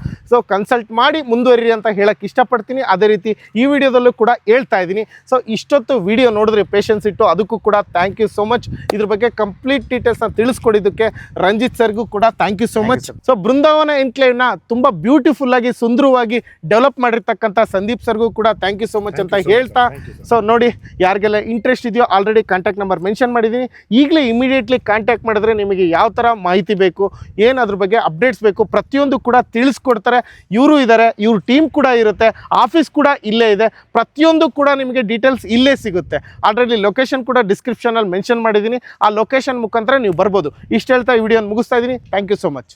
ಕನ್ಸಲ್ಟ್ ಮಾಡಿ ಮುಂದುವರಿರಿ ಅಂತ ಹೇಳಕ್ಕೆ ಇಷ್ಟಪಡ್ತೀನಿ. ಅದೇ ರೀತಿ ಈ ವಿಡಿಯೋದಲ್ಲೂ ಕೂಡ ಹೇಳ್ತಾ ಇದ್ದೀನಿ. ಸೊ ಇಷ್ಟೊತ್ತು ವಿಡಿಯೋ ನೋಡಿದ್ರೆ ಪೇಷನ್ಸ್ ಇಟ್ಟು ಅದಕ್ಕೂ ಕೂಡ ಥ್ಯಾಂಕ್ ಯು ಸೋ ಮಚ್. ಇದ್ರ ಬಗ್ಗೆ ಕಂಪ್ಲೀಟ್ ಡೀಟೇಲ್ಸ್ನ ತಿಳಿಸ್ಕೊಡಿದ್ದಕ್ಕೆ ರಂಜಿತ್ ಸರ್ಗೂ ಕೂಡ thank you so much. So Brindavana ಎನ್ಕ್ಲೇವ್ನ ತುಂಬ ಬ್ಯೂಟಿಫುಲ್ ಆಗಿ ಸುಂದರವಾಗಿ ಡೆವಲಪ್ ಮಾಡಿರ್ತಕ್ಕಂಥ ಸಂದೀಪ್ ಸರ್ಗೂ ಕೂಡ ಥ್ಯಾಂಕ್ ಯು ಸೋ ಮಚ್ ಅಂತ ಹೇಳ್ತಾ, ಸೊ ನೋಡಿ ಯಾರಿಗೆಲ್ಲ ಇಂಟ್ರೆಸ್ಟ್ ಇದೆಯೋ ಆಲ್ರೆಡಿ ಕಾಂಟ್ಯಾಕ್ಟ್ ನಂಬರ್ ಮೆನ್ಷನ್ ಮಾಡಿದ್ದೀನಿ. ಈಗಲೇ ಇಮಿಡಿಯೇಟ್ಲಿ ಕಾಂಟ್ಯಾಕ್ಟ್ ಮಾಡಿದ್ರೆ ನಿಮಗೆ ಯಾವ ಥರ ಮಾಹಿತಿ ಬೇಕು, ಏನು ಅದ್ರ ಬಗ್ಗೆ ಅಪ್ಡೇಟ್ಸ್ ಬೇಕು, ಪ್ರತಿಯೊಂದು ಕೂಡ ತಿಳಿಸ್ಕೊಡ್ತಾರೆ. ಇವರು ಇದ್ದಾರೆ, ಇವ್ರ ಟೀಮ್ ಕೂಡ ಇರುತ್ತೆ, ಆಫೀಸ್ ಕೂಡ ಇಲ್ಲೇ ಇದೆ, ಪ್ರತಿಯೊಂದು ಕೂಡ ನಿಮಗೆ ಡೀಟೇಲ್ಸ್ ಇಲ್ಲೇ ಸಿಗುತ್ತೆ. ಆಲ್ರೆಡಿ ಲೊಕೇಶನ್ ಕೂಡ ಡಿಸ್ಕ್ರಿಪ್ಷನಲ್ಲಿ ಮೆನ್ಷನ್ ಮಾಡಿದ್ದೀನಿ, ಆ ಲೊಕೇಶನ್ ಮುಖಾಂತರ ನೀವು ಬರ್ಬೋದು. ಇಷ್ಟು ಹೇಳ್ತಾ ಈ ವಿಡಿಯೋನ ಮುಗಿಸ್ತಾ ಇದ್ದೀನಿ. Thank you so much.